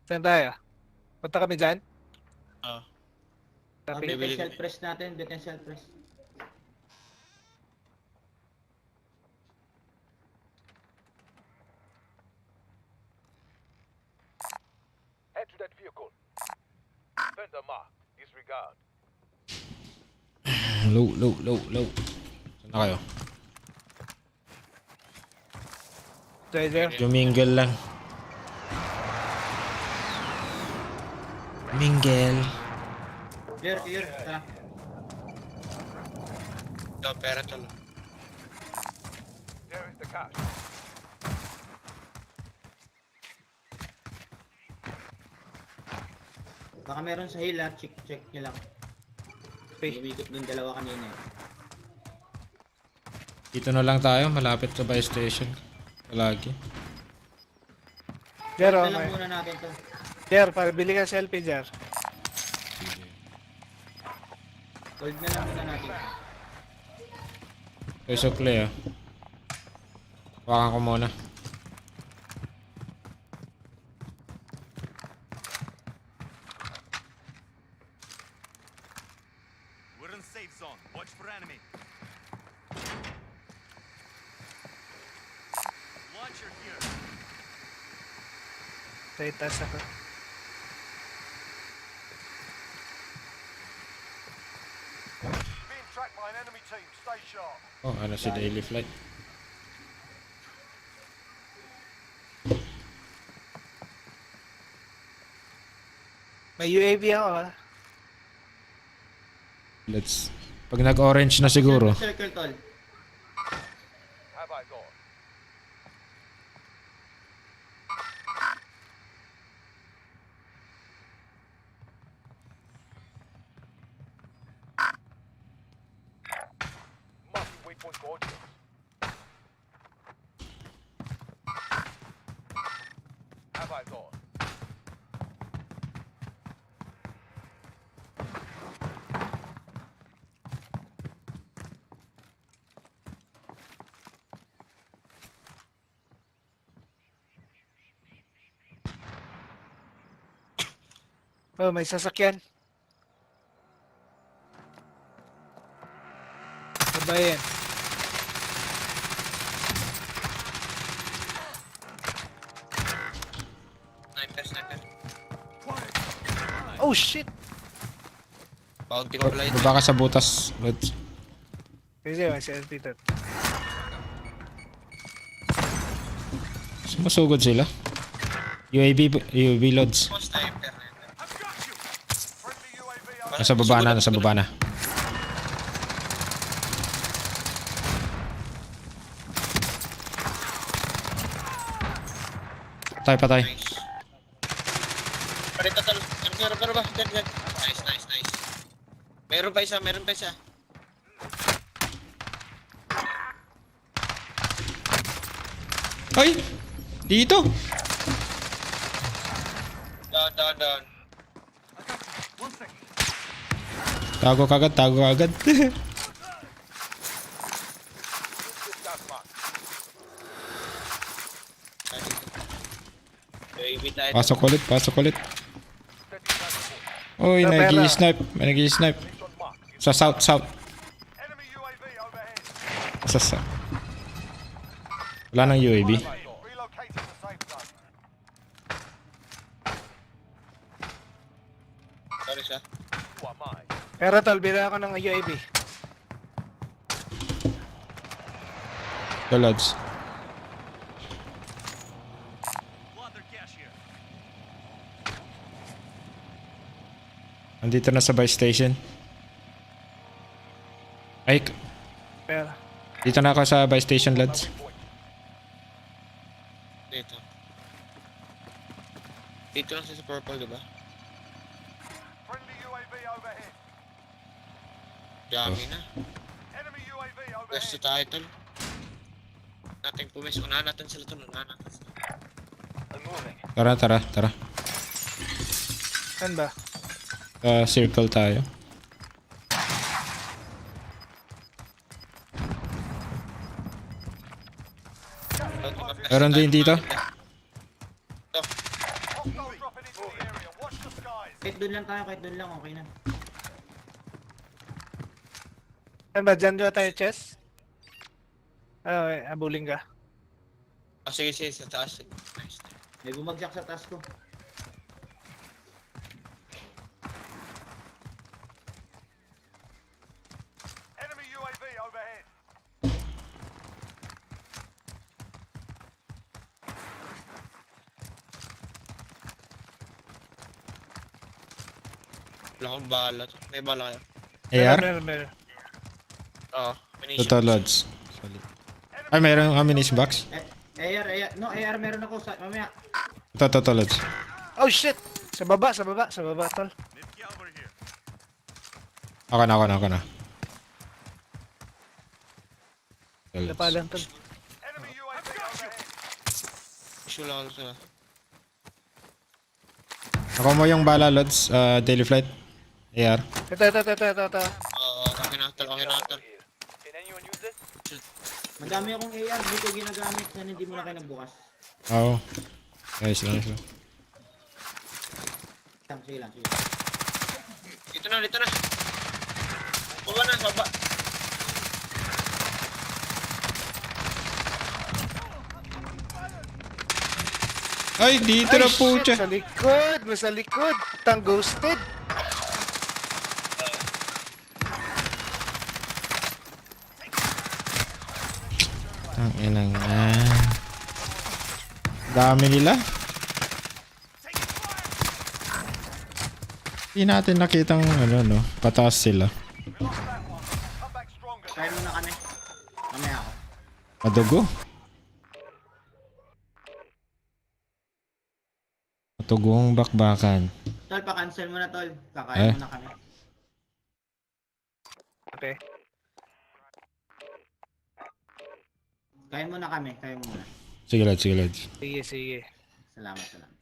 Saan tayo? Punta kami dyan? Oo. Ang Tapi, potential press natin, potential press. Head to that vehicle. Vendor mark. Disregard. Low, low, low, low. Saan na kayo? driver. Jumingle lang. Mingle. Clear, clear. Tara. Ito, pera, tol. There is the cash. Baka meron sa hill ah. Check nyo lang. Umikot dun dalawa kanina eh. Dito na lang tayo, malapit sa buy station. Palagi. Jer, Ito oh, lang may. muna natin to. Jer, bili ka selfie, Jer. Hold na lang muna natin. Kay Sukle ah. Hawakan ko muna. Sa itaas ako. Being tracked by an enemy team. Stay sharp. Oh, ano si Daily Flight? May UAV ako ah. Let's... Pag nag-orange na siguro. Circle, tol. Have I got? Marking waypoint coordinates. Have I got? Oh, may sasakyan. Ano ba yan? Sniper. Oh shit! Bounty ko pala ito. Baba ka sa butas, Lods. Kasi may CLP dito. Sumusugod sila. UAV Lods. Sniper. Nasa baba na, nasa baba na. Patay. Parito tol. Meron ba? Diyan. Nice. Meron pa isa. Ay! Dito! Down. Tago kagad. Pasok ulit. Uy, nag-i-snipe. May nag-i-snipe. Sa south. Enemy UAV overhead. Sa south. Wala nang UAV. Relocating to safe zone. Sorry siya. Who am I? Pero tol, bila ako ng UAV. The Lods. Andito na sa buy station. Ay, Pero, dito na ako sa buy station, Lods. Dito lang siya sa purple, diba? Friendly UAV overhead. Dami na. Enemy UAV Pwesto overhead. tayo tol. Nating pumis. Unahan natin sila tol. I'm moving. Tara. saan ba? Circle tayo. Meron din dito. Kahit doon lang tayo, okay na. Saan ba? Diyan doon tayo, Chess? Okay, abuling ka. Sige, sa taas. Nice. May bumagsak sa taas ko. Enemy UAV overhead. Wala akong bala. May bala kayo. AR? Meron. Oo. Munition. Ito, Lods. Ay, meron ammunition box. AR. No, AR meron ako sa mamaya. Ito, Lods. Oh shit! Sa baba, tol. Ako na. Napalan, tol. Enemy UAV overhead. Issue lang ako sila. Ako mo yung bala, Lods. Daily flight. AR. Ito. Okay na tol. Can anyone use this? Madami akong AR, hindi ko ginagamit yan, hindi mo na kayo nagbukas. Oo. Nice. Sige lang. Dito na. Baba. Ay, dito na po shit, sa likod. May sa likod. Tang ghosted. Ang inang yan. Dami nila. Hindi natin nakitang no, pataas sila. Kaya muna kami. Mamaya ako. Madugo. Matugong bakbakan. Tol, pa-cancel mo na, tol. Eh? Kakain muna kami. Okay. Kain muna kami, kain muna. Sige, lads, sige, lads. Sige, sige. Salamat, salamat.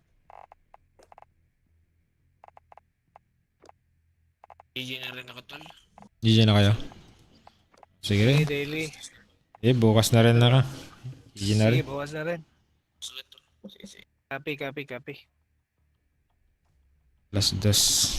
GG na rin ako, tol. GG na kayo. Sige rin. Daily. Bukas na rin na ka. GG na rin. Sige, bukas na rin. Copy. Las dos.